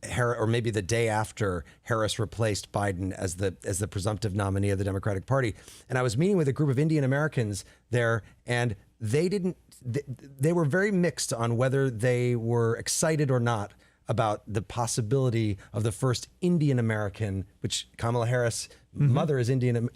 or maybe the day after Harris replaced Biden as the presumptive nominee of the Democratic Party. And I was meeting with a group of Indian Americans there, and they were very mixed on whether they were excited or not about the possibility of the first Indian American, which Kamala Harris' mother is Indian,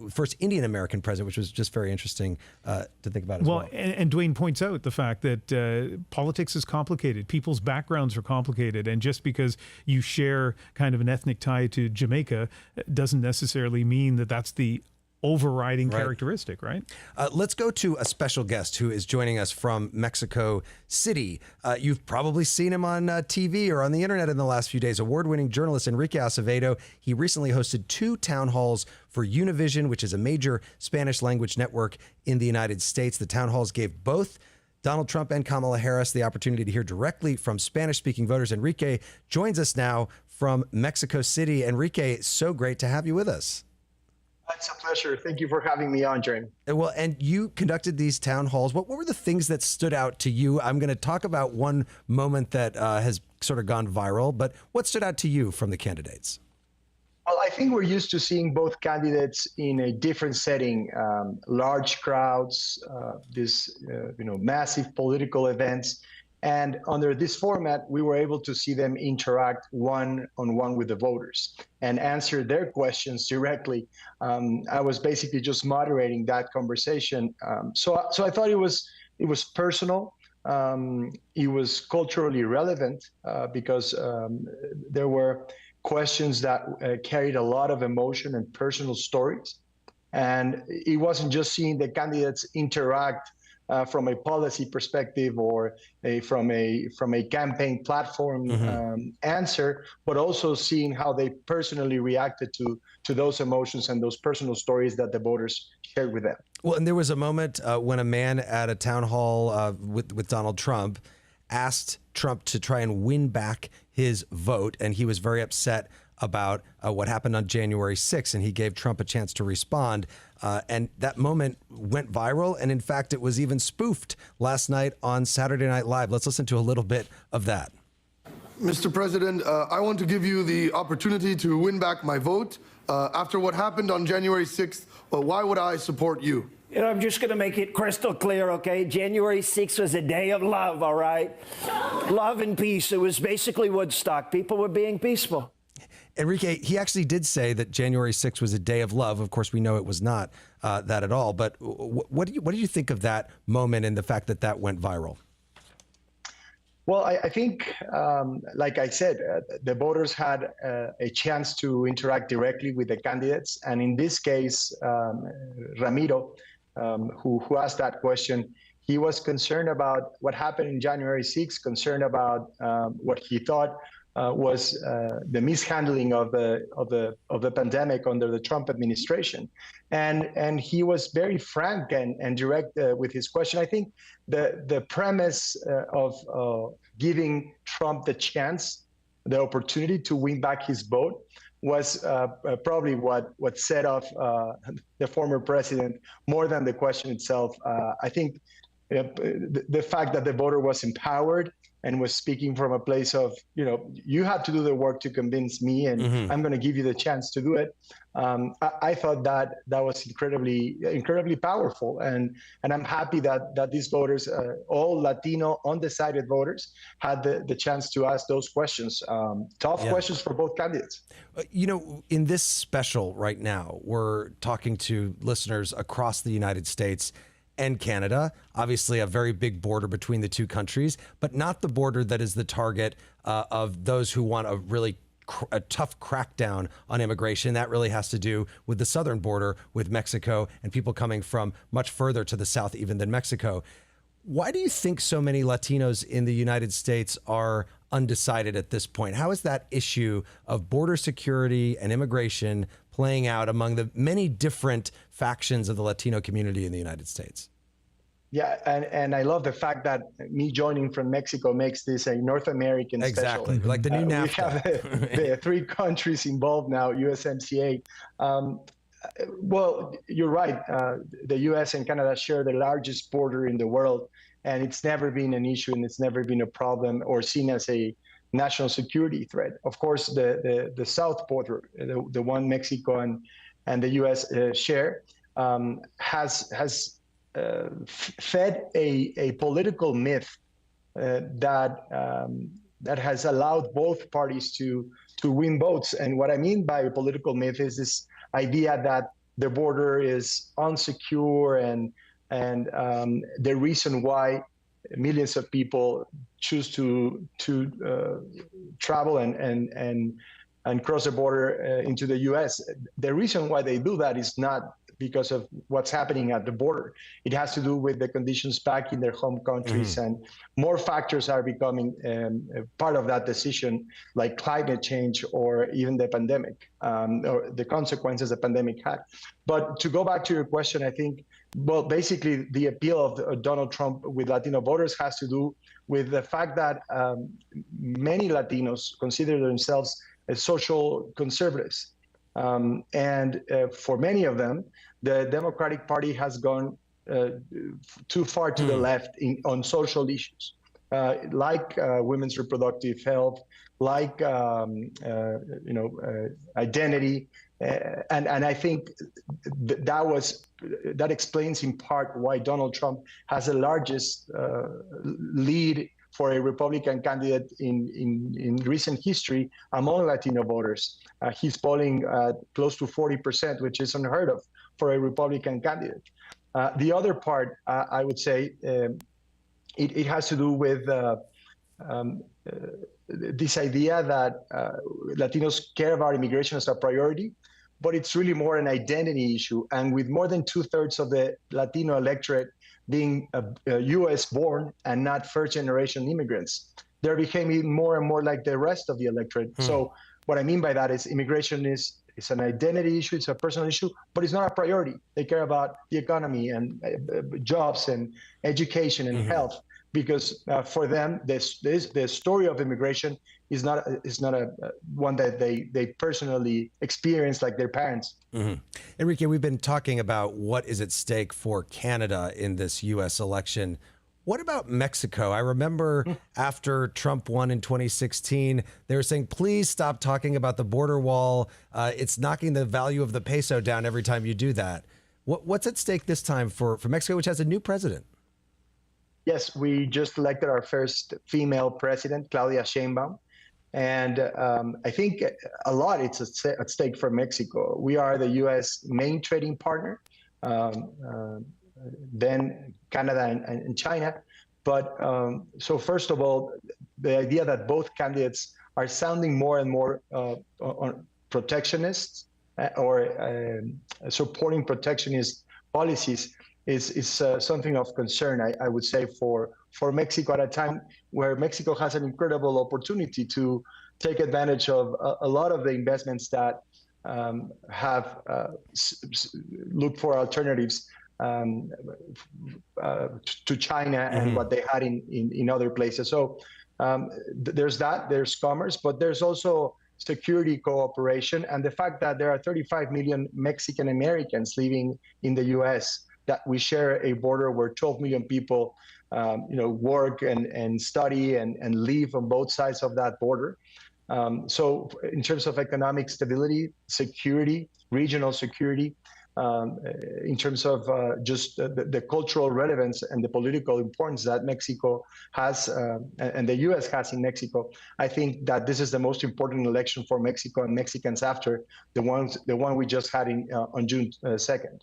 first Indian American president, which was just very interesting to think about as well. And Dwayne points out the fact that politics is complicated. People's backgrounds are complicated. And just because you share kind of an ethnic tie to Jamaica doesn't necessarily mean that that's the overriding characteristic, right? Let's go to a special guest who is joining us from Mexico City. You've probably seen him on TV or on the internet in the last few days. Award-winning journalist Enrique Acevedo. He recently hosted 2 town halls for Univision, which is a major Spanish language network in the United States. The town halls gave both Donald Trump and Kamala Harris the opportunity to hear directly from Spanish-speaking voters. Enrique joins us now from Mexico City. Enrique, so great to have you with us. It's a pleasure. Thank you for having me on, Jeremy. Well, and you conducted these town halls. What were the things that stood out to you? I'm going to talk about one moment that has sort of gone viral, but what stood out to you from the candidates? Well, I think we're used to seeing both candidates in a different setting, large crowds, massive political events. And under this format, we were able to see them interact one-on-one with the voters and answer their questions directly. I was basically just moderating that conversation. So I thought it was personal. It was culturally relevant because there were questions that carried a lot of emotion and personal stories. And it wasn't just seeing the candidates interact from a policy perspective or from a campaign platform answer, but also seeing how they personally reacted to those emotions and those personal stories that the voters shared with them. Well, and there was a moment when a man at a town hall with Donald Trump asked Trump to try and win back his vote, and he was very upset about what happened on January 6th, and he gave Trump a chance to respond. And that moment went viral, and in fact, it was even spoofed last night on Saturday Night Live. Let's listen to a little bit of that. Mr. President, I want to give you the opportunity to win back my vote. After what happened on January 6th, why would I support you? You know, I'm just going to make it crystal clear, okay? January 6th was a day of love, all right? Love and peace. It was basically Woodstock. People were being peaceful. Enrique, he actually did say that January 6th was a day of love. Of course, we know it was not that at all. But what do you think of that moment and the fact that that went viral? Well, I think, like I said, the voters had a chance to interact directly with the candidates. And in this case, Ramiro, who asked that question, he was concerned about what happened in January 6th, concerned about what he thought was the mishandling of the pandemic under the Trump administration, and he was very frank and direct with his question. I think the premise of giving Trump the chance, the opportunity to win back his vote, was probably what set off the former president more than the question itself. I think the fact that the voter was empowered and was speaking from a place of, you had to do the work to convince me, and I'm going to give you the chance to do it. I thought that was incredibly powerful, and I'm happy that these voters, all Latino undecided voters, had the chance to ask those questions, tough questions for both candidates. In this special right now, we're talking to listeners across the United States and Canada, obviously a very big border between the two countries, but not the border that is the target of those who want a really a tough crackdown on immigration. That really has to do with the southern border with Mexico and people coming from much further to the south even than Mexico. Why do you think so many Latinos in the United States are undecided at this point? How is that issue of border security and immigration playing out among the many different factions of the Latino community in the United States? Yeah, and I love the fact that me joining from Mexico makes this a North American special. Exactly, like the new NAFTA. We have the 3 countries involved now, USMCA. Well, you're right. The U.S. and Canada share the largest border in the world, and it's never been an issue, and it's never been a problem or seen as a national security threat. Of course, the south border, the one Mexico and the U.S. share, has fed a political myth that has allowed both parties to win votes. And what I mean by a political myth is this idea that the border is unsecure and the reason why millions of people choose to travel and cross the border into the U.S. The reason why they do that is not because of what's happening at the border. It has to do with the conditions back in their home countries, and more factors are becoming part of that decision, like climate change or even the pandemic, or the consequences the pandemic had. But to go back to your question, I think, well, basically the appeal of Donald Trump with Latino voters has to do with the fact that many Latinos consider themselves as social conservatives. And for many of them, the Democratic Party has gone too far to the left on social issues, like women's reproductive health, like identity, and I think that explains in part why Donald Trump has the largest lead for a Republican candidate in recent history among Latino voters. He's polling close to 40%, which is unheard of for a Republican candidate. The other part, I would say, it has to do with this idea that Latinos care about immigration as a priority, but it's really more an identity issue. And with more than 2/3 of the Latino electorate being U.S. born and not first-generation immigrants. They're becoming more and more like the rest of the electorate. So what I mean by that is immigration is an identity issue, it's a personal issue, but it's not a priority. They care about the economy and jobs and education and health, because for them, the story of immigration is not a one that they personally experience like their parents. Enrique, we've been talking about what is at stake for Canada in this U.S. election. What about Mexico? I remember after Trump won in 2016, they were saying, please stop talking about the border wall. It's knocking the value of the peso down every time you do that. What's at stake this time for Mexico, which has a new president? Yes, we just elected our first female president, Claudia Sheinbaum. And I think a lot it's at stake for Mexico. We are the U.S. main trading partner. Then Canada and China. But so first of all, the idea that both candidates are sounding more and more on protectionists or supporting protectionist policies is something of concern, I would say, for Mexico at a time where Mexico has an incredible opportunity to take advantage of a lot of the investments that have looked for alternatives to China and what they had in other places. So there's that, there's commerce, but there's also security cooperation and the fact that there are 35 million Mexican Americans living in the U.S., that we share a border where 12 million people work and study and live on both sides of that border. So in terms of economic stability, security, regional security, in terms of just the cultural relevance and the political importance that Mexico has and the U.S. has in Mexico, I think that this is the most important election for Mexico and Mexicans after the one we just had on June 2nd.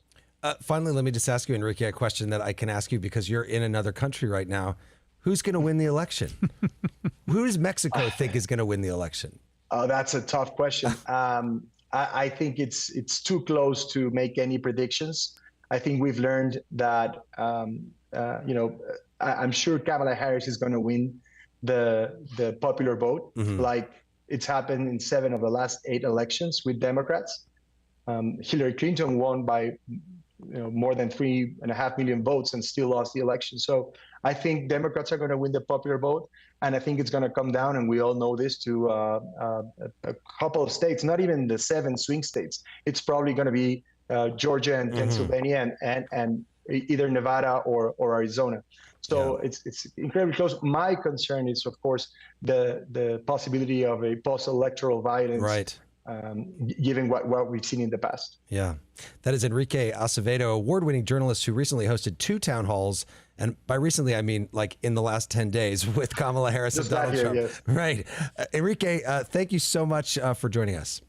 Finally, let me just ask you, Enrique, a question that I can ask you because you're in another country right now. Who's going to win the election? Who does Mexico think is going to win the election? Oh, that's a tough question. I think it's too close to make any predictions. I think we've learned that, I'm sure Kamala Harris is going to win the popular vote, like it's happened in 7 of the last 8 elections with Democrats. Hillary Clinton won by more than 3.5 million votes and still lost the election. So I think Democrats are going to win the popular vote. And I think it's going to come down, and we all know this, to a couple of states, not even the 7 swing states. It's probably going to be Georgia and Pennsylvania and either Nevada or Arizona. So it's incredibly close. My concern is, of course, the possibility of a post-electoral violence. Right. Given what we've seen in the past. Yeah. That is Enrique Acevedo, award-winning journalist who recently hosted 2 town halls. And by recently, I mean like in the last 10 days with Kamala Harris and Donald Trump. Yes. Right. Enrique, thank you so much for joining us.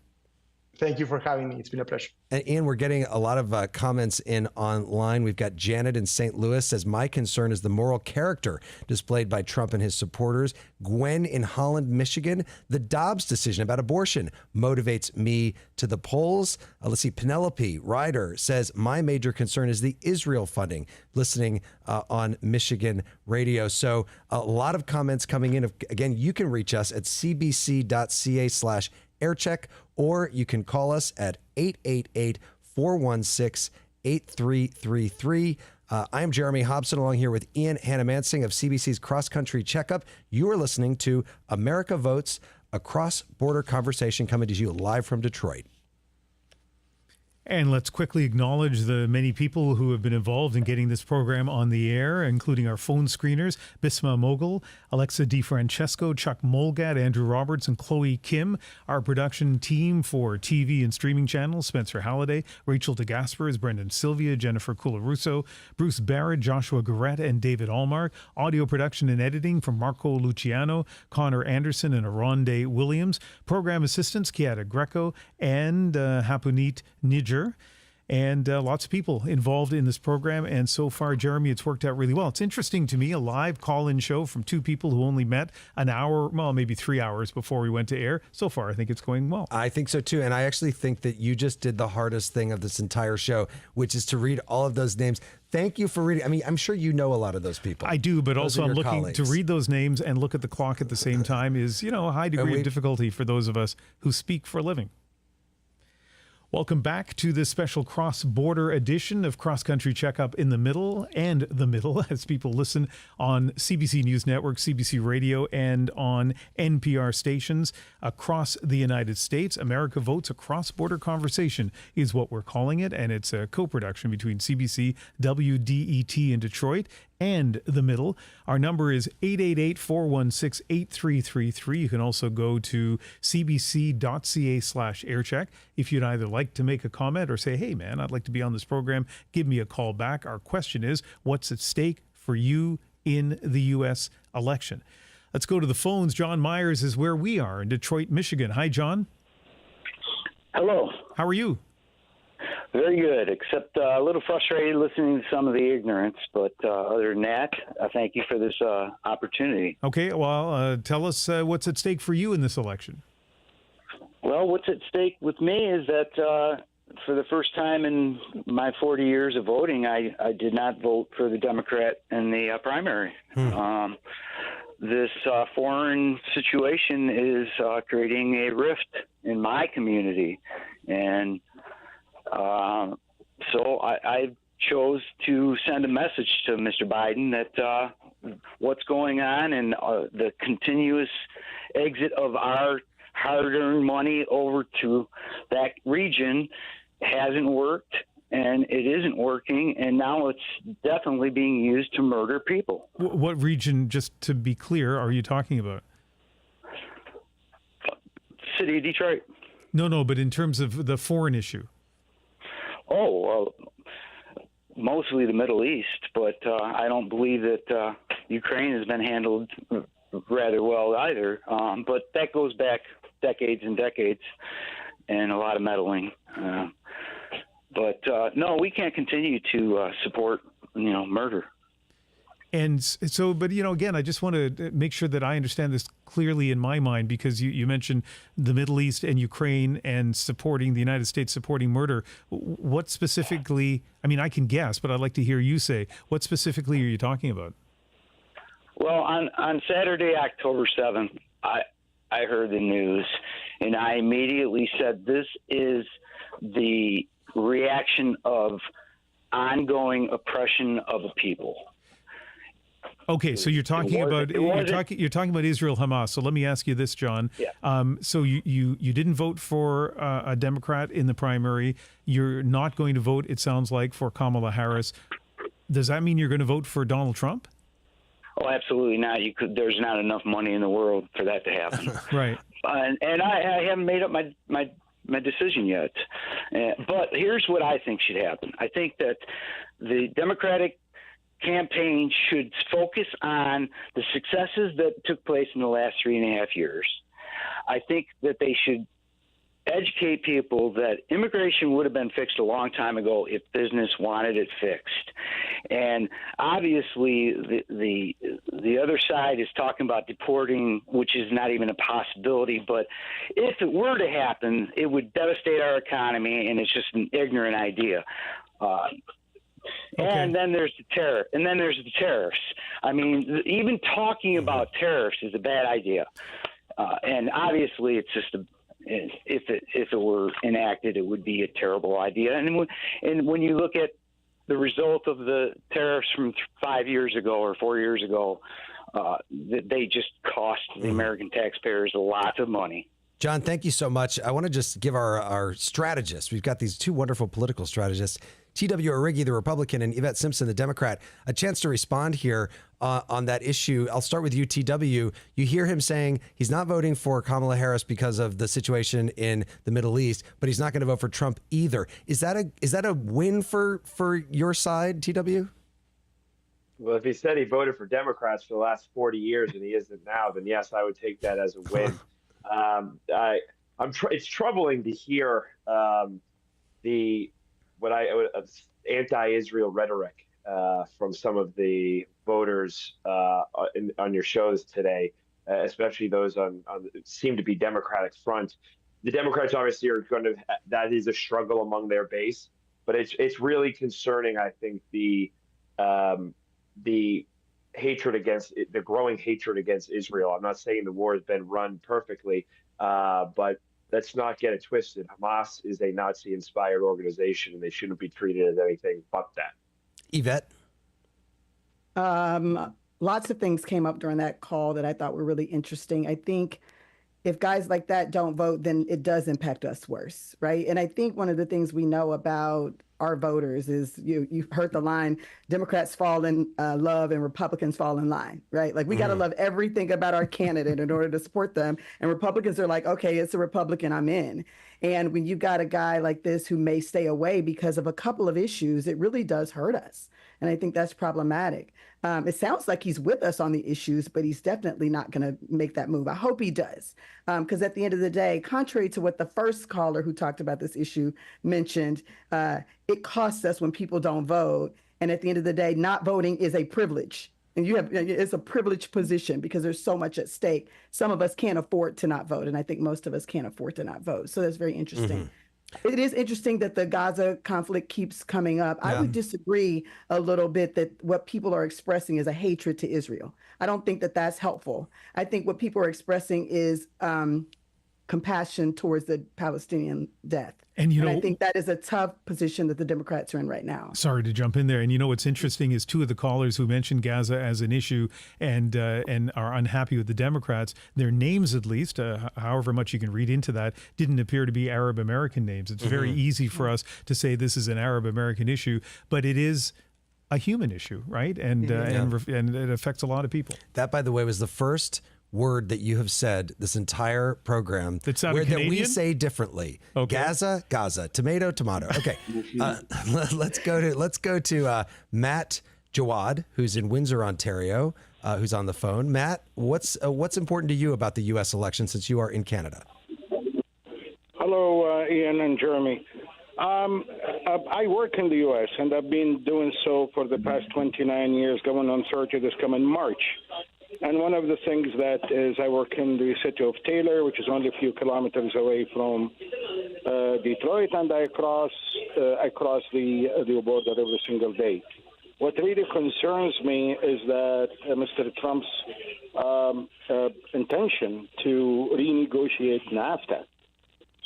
Thank you for having me. It's been a pleasure. And Ian, we're getting a lot of comments in online. We've got Janet in St. Louis says, my concern is the moral character displayed by Trump and his supporters. Gwen in Holland, Michigan, the Dobbs decision about abortion motivates me to the polls. Let's see, Penelope Ryder says, my major concern is the Israel funding, listening on Michigan radio. So a lot of comments coming in. Again, you can reach us at cbc.ca/aircheck, or you can call us at 888-416-8333. I am Jeremy Hobson, along here with Ian Hanomansing of CBC's Cross Country Checkup. You are listening to America Votes, a cross-border conversation coming to you live from Detroit. And let's quickly acknowledge the many people who have been involved in getting this program on the air, including our phone screeners, Bisma Mogul, Alexa DiFrancesco, Chuck Molgat, Andrew Roberts, and Chloe Kim. Our production team for TV and streaming channels, Spencer Halliday, Rachel DeGaspers, Brendan Sylvia, Jennifer Colarusso, Bruce Barrett, Joshua Garrett, and David Allmark. Audio production and editing from Marco Luciano, Connor Anderson, and Aronde Williams. Program assistants, Kiata Greco and Hapunit Niger. and lots of people involved in this program. And so far, Jeremy, it's worked out really well. It's interesting to me, a live call-in show from two people who only met an hour, well, maybe 3 hours before we went to air. So far, I think it's going well. I think so too. And I actually think that you just did the hardest thing of this entire show, which is to read all of those names. Thank you for reading. I mean, I'm sure you know a lot of those people. I do, but Those also are I'm your looking colleagues. to read those names and look at the clock at the same time is, a high degree of difficulty for those of us who speak for a living. Welcome back to this special cross-border edition of Cross Country Checkup in the Middle and the Middle, as people listen on CBC News Network, CBC Radio, and on NPR stations across the United States. America Votes, a cross-border conversation is what we're calling it, and it's a co-production between CBC, WDET in Detroit, and the Middle. Our number is 888-416-8333. You can also go to cbc.ca/aircheck if you'd either like to make a comment or say, hey, man, I'd like to be on this program. Give me a call back. Our question is, what's at stake for you in the U.S. election? Let's go to the phones. John Myers is where we are in Detroit, Michigan. Hi, John. Hello. How are you? Very good, except a little frustrated listening to some of the ignorance. But other than that, I thank you for this opportunity. Okay, well, tell us what's at stake for you in this election. Well, what's at stake with me is that for the first time in my 40 years of voting, I did not vote for the Democrat in the primary. This foreign situation is creating a rift in my community. And so I chose to send a message to Mr. Biden that what's going on and the continuous exit of our hard-earned money over to that region hasn't worked, and it isn't working, and now it's definitely being used to murder people. What region, just to be clear, are you talking about? City of Detroit. No, but in terms of the foreign issue. Oh, well, mostly the Middle East, but I don't believe that Ukraine has been handled rather well either. But that goes back decades and decades and a lot of meddling. But no, we can't continue to support, murder. And so, but, again, I just want to make sure that I understand this clearly in my mind, because you mentioned the Middle East and Ukraine and supporting the United States supporting murder. What specifically, I can guess, but I'd like to hear you say, what specifically are you talking about? Well, on Saturday, October 7th, I heard the news, and I immediately said, this is the reaction of ongoing oppression of a people. Okay, so you're talking about Israel Hamas. So let me ask you this, John. Yeah. So you didn't vote for a Democrat in the primary. You're not going to vote, it sounds like, for Kamala Harris. Does that mean you're going to vote for Donald Trump? Oh, absolutely not. There's not enough money in the world for that to happen. Right. And I haven't made up my decision yet. But here's what I think should happen. I think that the Democratic campaign should focus on the successes that took place in the last 3.5 years. I think that they should educate people that immigration would have been fixed a long time ago if business wanted it fixed. And obviously the other side is talking about deporting, which is not even a possibility. But if it were to happen, it would devastate our economy, and it's just an ignorant idea. Okay. And then there's the tariffs. Even talking about tariffs is a bad idea. And obviously, it's just if it were enacted, it would be a terrible idea. And when you look at the result of the tariffs from 5 years ago or 4 years ago, they just cost the American taxpayers a lot of money. John, thank you so much. I want to just give our strategists, we've got these two wonderful political strategists, T.W. Origi, the Republican, and Yvette Simpson, the Democrat, a chance to respond here on that issue. I'll start with you, T.W. You hear him saying he's not voting for Kamala Harris because of the situation in the Middle East, but he's not going to vote for Trump either. Is that a win for your side, T.W.? Well, if he said he voted for Democrats for the last 40 years and he isn't now, then yes, I would take that as a win. It's troubling to hear the anti-Israel rhetoric from some of the voters on your shows today, especially those on seem to be Democratic front. The Democrats obviously are going to, that is a struggle among their base, but it's really concerning. I think the hatred against the growing hatred against Israel. I'm not saying the war has been run perfectly, but let's not get it twisted. Hamas is a Nazi-inspired organization, and they shouldn't be treated as anything but that. Yvette? Lots of things came up during that call that I thought were really interesting. I think if guys like that don't vote, then it does impact us worse, right? And I think one of the things we know about our voters is you've heard the line, Democrats fall in love and Republicans fall in line, right? Like we got to love everything about our candidate in order to support them. And Republicans are like, okay, it's a Republican, I'm in. And when you've got a guy like this who may stay away because of a couple of issues, it really does hurt us. And I think that's problematic. It sounds like he's with us on the issues, but he's definitely not going to make that move. I hope he does. Because at the end of the day, contrary to what the first caller who talked about this issue mentioned, it costs us when people don't vote. And at the end of the day, not voting is a privilege. And it's a privileged position because there's so much at stake. Some of us can't afford to not vote. And I think most of us can't afford to not vote. So that's very interesting. It is interesting that the Gaza conflict keeps coming up. I would disagree a little bit that what people are expressing is a hatred to Israel. I don't think that that's helpful. I think what people are expressing is compassion towards the Palestinian death. And I think that is a tough position that the Democrats are in right now. Sorry to jump in there. And what's interesting is two of the callers who mentioned Gaza as an issue and are unhappy with the Democrats, their names at least, however much you can read into that, didn't appear to be Arab American names. It's very easy for us to say this is an Arab American issue, but it is a human issue, right? And it affects a lot of people. That, by the way, was the first word that you have said this entire program that we say differently. Gaza, tomato. Okay, let's go to Matt Jawad, who's in Windsor, Ontario, who's on the phone. Matt, what's important to you about the U.S. election since you are in Canada? Hello, Ian and Jeremy. I work in the U.S. and I've been doing so for the past 29 years, going on 30 this coming March. And one of the things that is I work in the city of Taylor, which is only a few kilometers away from Detroit, and I cross the border every single day. What really concerns me is that Mr. Trump's intention to renegotiate NAFTA.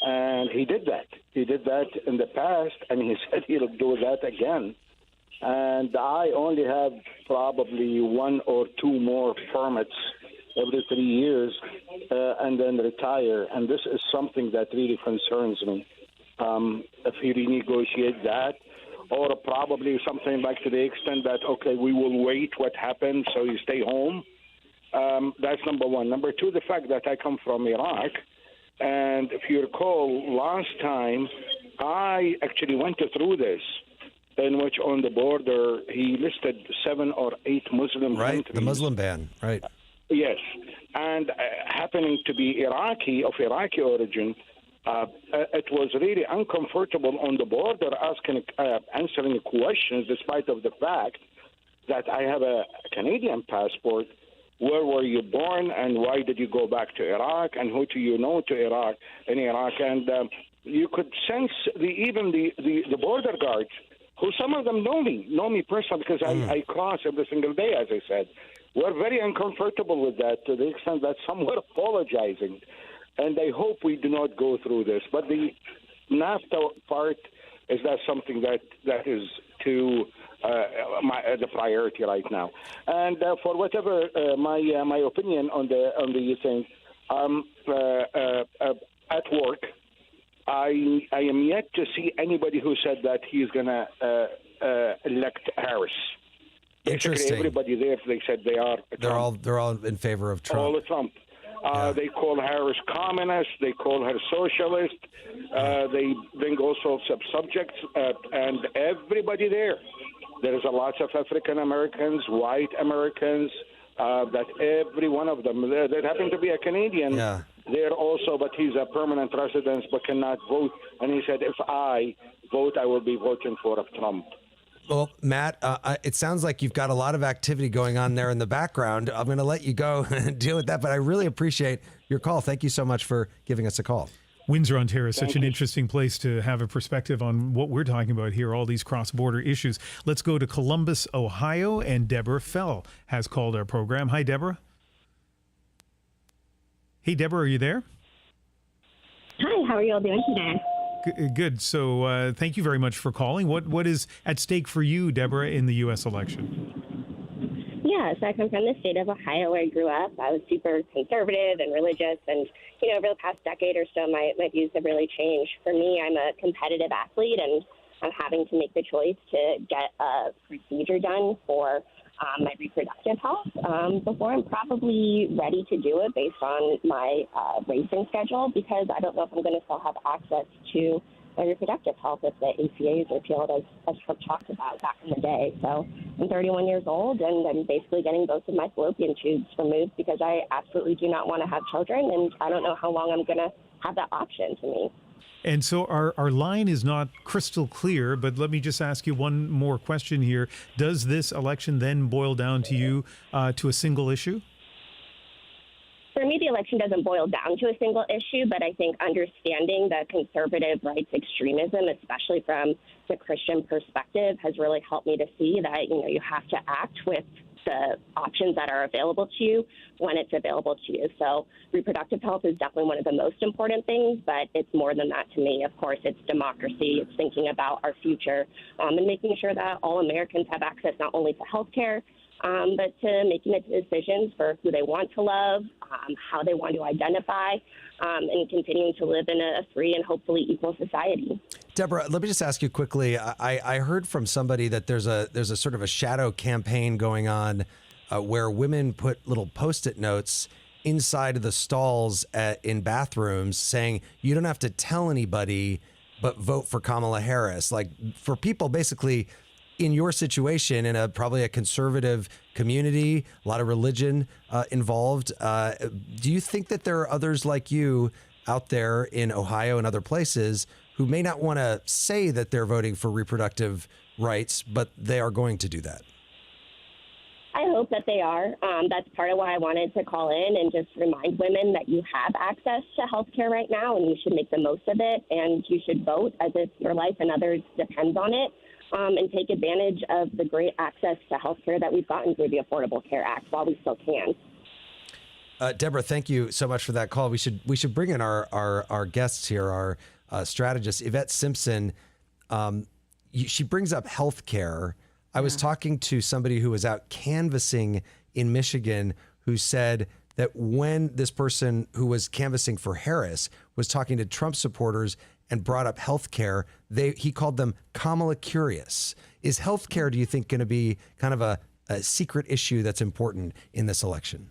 And he did that. He did that in the past, and he said he'll do that again. And I only have probably one or two more permits every 3 years and then retire. And this is something that really concerns me. If he renegotiates that, or probably something like to the extent that, okay, we will wait what happens so you stay home. That's number one. Number two, the fact that I come from Iraq. And if you recall, last time I actually went through this, in which on the border he listed 7 or 8 Muslim countries. The Muslim ban, right. Yes. And happening to be Iraqi, of Iraqi origin, it was really uncomfortable on the border answering questions despite of the fact that I have a Canadian passport. Where were you born and why did you go back to Iraq and who do you know in Iraq? And you could sense even the border guards, who some of them know me personally because I cross every single day, as I said. We're very uncomfortable with that to the extent that some were apologizing. And I hope we do not go through this. But the NAFTA part is that something that is to the priority right now. And for whatever my opinion on the thing, at work, I am yet to see anybody who said that he's going to elect Harris. Basically, everybody there, they said they are. They're all in favor of Trump. All of Trump. They call Harris communist. They call her socialist. They bring all sorts of subjects, and everybody there. There is a lot of African Americans, white Americans. That every one of them that happen to be a Canadian there also, but he's a permanent resident but cannot vote. And he said, if I vote, I will be voting for Trump. Well, Matt, it sounds like you've got a lot of activity going on there in the background. I'm going to let you go and deal with that, but I really appreciate your call. Thank you so much for giving us a call. Windsor, Ontario is such an interesting place to have a perspective on what we're talking about here, all these cross-border issues. Let's go to Columbus, Ohio, and Deborah Fell has called our program. Hi, Deborah. Hey, Deborah, are you there? Hi, how are you all doing today? Good. So thank you very much for calling. What is at stake for you, Deborah, in the U.S. election? Yeah, so I come from the state of Ohio where I grew up. I was super conservative and religious, and over the past decade or so, my views have really changed. For me, I'm a competitive athlete, and I'm having to make the choice to get a procedure done for my reproductive health before I'm probably ready to do it based on my racing schedule, because I don't know if I'm going to still have access to my reproductive health if the ACA is repealed, as Trump talked about back in the day. So I'm 31 years old, and I'm basically getting both of my fallopian tubes removed because I absolutely do not want to have children, and I don't know how long I'm going to have that option to me. And so our line is not crystal clear, but let me just ask you one more question here. Does this election then boil down to you to a single issue? For me, the election doesn't boil down to a single issue, but I think understanding the conservative rights extremism, especially from the Christian perspective, has really helped me to see that, you have to act with the options that are available to you when it's available to you. So reproductive health is definitely one of the most important things, but it's more than that to me. Of course, it's democracy. It's thinking about our future and making sure that all Americans have access not only to health care, but to making decisions for who they want to love, how they want to identify, and continuing to live in a free and hopefully equal society. Deborah, let me just ask you quickly. I heard from somebody that there's a sort of a shadow campaign going on where women put little Post-it notes inside of the stalls in bathrooms saying, you don't have to tell anybody, but vote for Kamala Harris. Like, for people basically in your situation, in probably a conservative community, a lot of religion involved. Do you think that there are others like you out there in Ohio and other places who may not want to say that they're voting for reproductive rights, but they are going to do that? I hope that they are. That's part of why I wanted to call in and just remind women that you have access to health care right now, and you should make the most of it, and you should vote as if your life and others depends on it. And take advantage of the great access to health care that we've gotten through the Affordable Care Act while we still can. Deborah, thank you so much for that call. We should bring in our guests here, our strategist, Yvette Simpson. She brings up health care. I was talking to somebody who was out canvassing in Michigan who said that when this person who was canvassing for Harris was talking to Trump supporters and brought up health care, he called them Kamala curious. Is health care, do you think, going to be kind of a secret issue that's important in this election?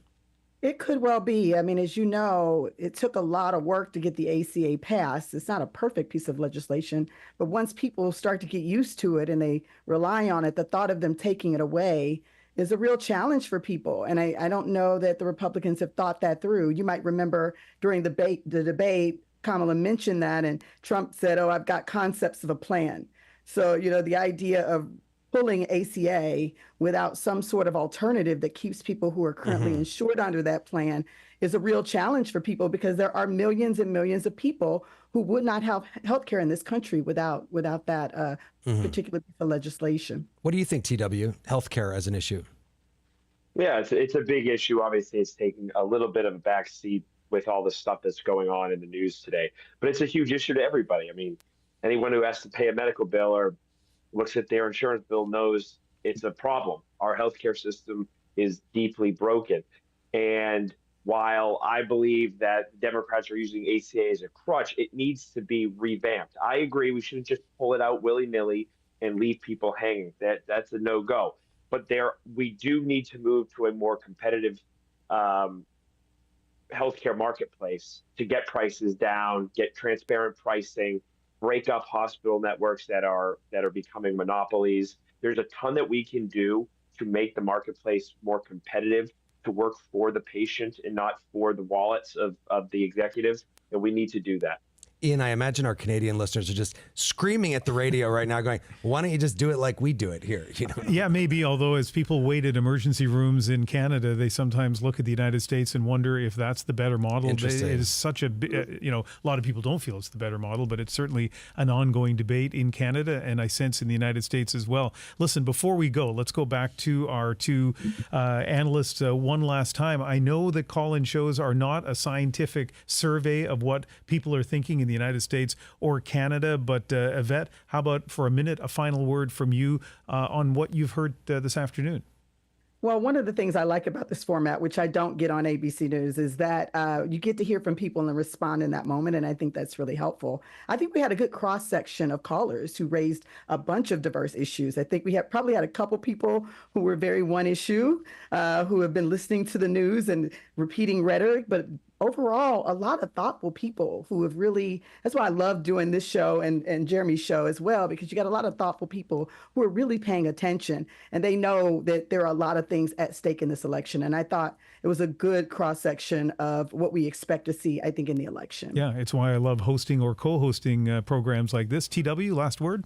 It could well be. I mean, as you know, it took a lot of work to get the ACA passed. It's not a perfect piece of legislation, but once people start to get used to it and they rely on it, the thought of them taking it away is a real challenge for people. And I don't know that the Republicans have thought that through. You might remember during the debate, Kamala mentioned that, and Trump said, oh, I've got concepts of a plan. So, the idea of pulling ACA without some sort of alternative that keeps people who are currently insured under that plan is a real challenge for people, because there are millions and millions of people who would not have health care in this country without that particular piece of legislation. What do you think, TW, health care as an issue? Yeah, it's a big issue. Obviously, it's taking a little bit of a backseat with all the stuff that's going on in the news today. But it's a huge issue to everybody. I mean, anyone who has to pay a medical bill or looks at their insurance bill knows it's a problem. Our healthcare system is deeply broken. And while I believe that Democrats are using ACA as a crutch, it needs to be revamped. I agree we shouldn't just pull it out willy-nilly and leave people hanging. That's a no-go. But we do need to move to a more competitive healthcare marketplace to get prices down, get transparent pricing, break up hospital networks that are becoming monopolies. There's a ton that we can do to make the marketplace more competitive to work for the patient and not for the wallets of the executives, and we need to do that. Ian, I imagine our Canadian listeners are just screaming at the radio right now going, why don't you just do it like we do it here? You know? Yeah, maybe. Although as people wait at emergency rooms in Canada, they sometimes look at the United States and wonder if that's the better model. It is such a, a lot of people don't feel it's the better model, but it's certainly an ongoing debate in Canada, and I sense in the United States as well. Listen, before we go, let's go back to our two analysts one last time. I know that call-in shows are not a scientific survey of what people are thinking in the United States or Canada, but Yvette, how about for a minute, a final word from you on what you've heard this afternoon? Well, one of the things I like about this format, which I don't get on ABC News, is that you get to hear from people and respond in that moment, and I think that's really helpful. I think we had a good cross-section of callers who raised a bunch of diverse issues. I think we probably had a couple people who were very one issue, who have been listening to the news and repeating rhetoric, but overall, a lot of thoughtful people who have really, that's why I love doing this show and Jeremy's show as well, because you got a lot of thoughtful people who are really paying attention, and they know that there are a lot of things at stake in this election. And I thought it was a good cross-section of what we expect to see, I think, in the election. Yeah, it's why I love hosting or co-hosting programs like this. TW, last word?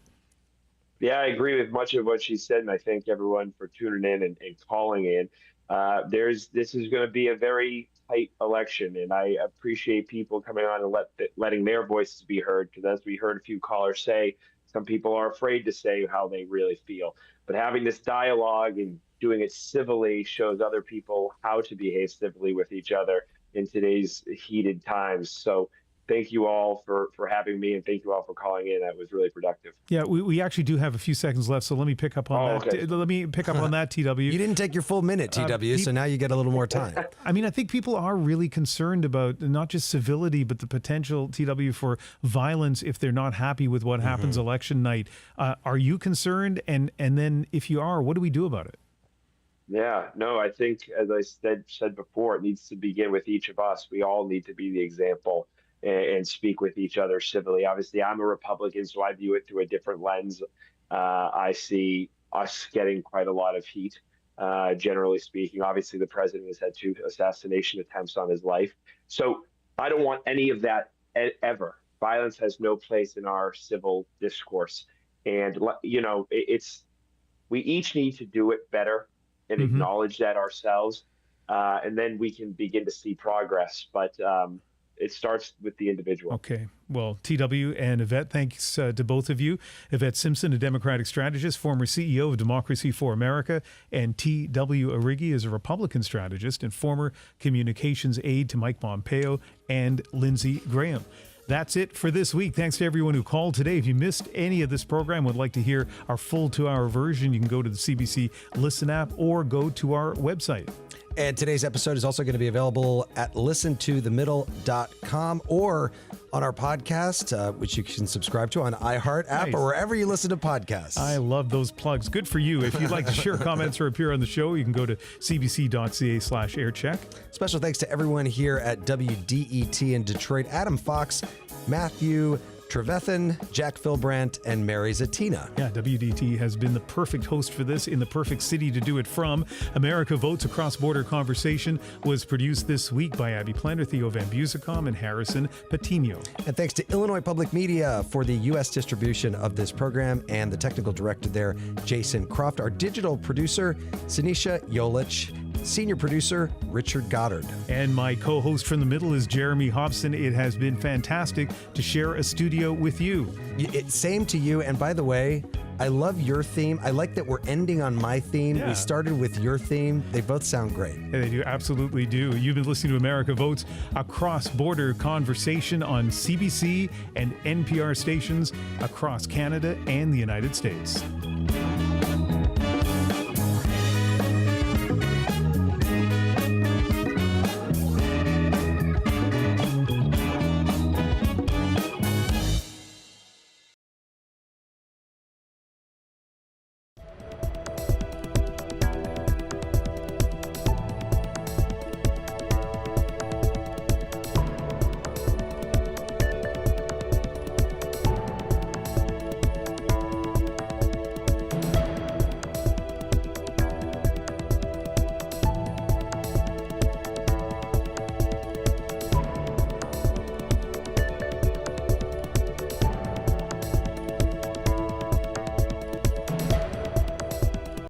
Yeah, I agree with much of what she said, and I thank everyone for tuning in and calling in. This is going to be a very tight election, and I appreciate people coming on and letting their voices be heard, because as we heard a few callers say, some people are afraid to say how they really feel. But having this dialogue and doing it civilly shows other people how to behave civilly with each other in today's heated times. So thank you all for having me, and thank you all for calling in. That was really productive. Yeah, we actually do have a few seconds left, so let me pick up on that. Okay. Let me pick up on that, TW. You didn't take your full minute, TW, so now you get a little more time. I mean, I think people are really concerned about not just civility, but the potential, TW, for violence if they're not happy with what happens election night. Are you concerned? And then if you are, what do we do about it? Yeah, no, I think, as I said before, it needs to begin with each of us. We all need to be the example and speak with each other civilly. Obviously, I'm a Republican, so I view it through a different lens. I see us getting quite a lot of heat, generally speaking. Obviously, the president has had 2 assassination attempts on his life. So I don't want any of that ever. Violence has no place in our civil discourse. And, we each need to do it better and acknowledge that ourselves. And then we can begin to see progress. But it starts with the individual. Okay. Well, TW and Yvette, thanks to both of you. Yvette Simpson, a Democratic strategist, former CEO of Democracy for America, and T.W. Origi is a Republican strategist and former communications aide to Mike Pompeo and Lindsey Graham. That's it for this week. Thanks to everyone who called today. If you missed any of this program, would like to hear our full 2-hour version, you can go to the CBC Listen app or go to our website. And today's episode is also going to be available at listentothemiddle.com or on our podcast, which you can subscribe to on iHeart app or wherever you listen to podcasts. I love those plugs. Good for you. If you'd like to share comments or appear on the show, you can go to cbc.ca/aircheck. Special thanks to everyone here at WDET in Detroit: Adam Fox, Matthew Trevethan, Jack Philbrandt, and Mary Zatina. Yeah, WDET has been the perfect host for this in the perfect city to do it from. America Votes, a cross-border conversation, was produced this week by Abby Planter, Theo Van Busicom, and Harrison Patino. And thanks to Illinois Public Media for the U.S. distribution of this program, and the technical director there, Jason Croft. Our digital producer, Sinisha Yolich. Senior producer, Richard Goddard. And my co-host from the middle is Jeremy Hobson. It has been fantastic to share a studio with you. Same to you. And by the way, I love your theme. I like that we're ending on my theme. Yeah. We started with your theme. They both sound great. Yeah, they do, absolutely do. You've been listening to America Votes, a cross-border conversation on CBC and NPR stations across Canada and the United States.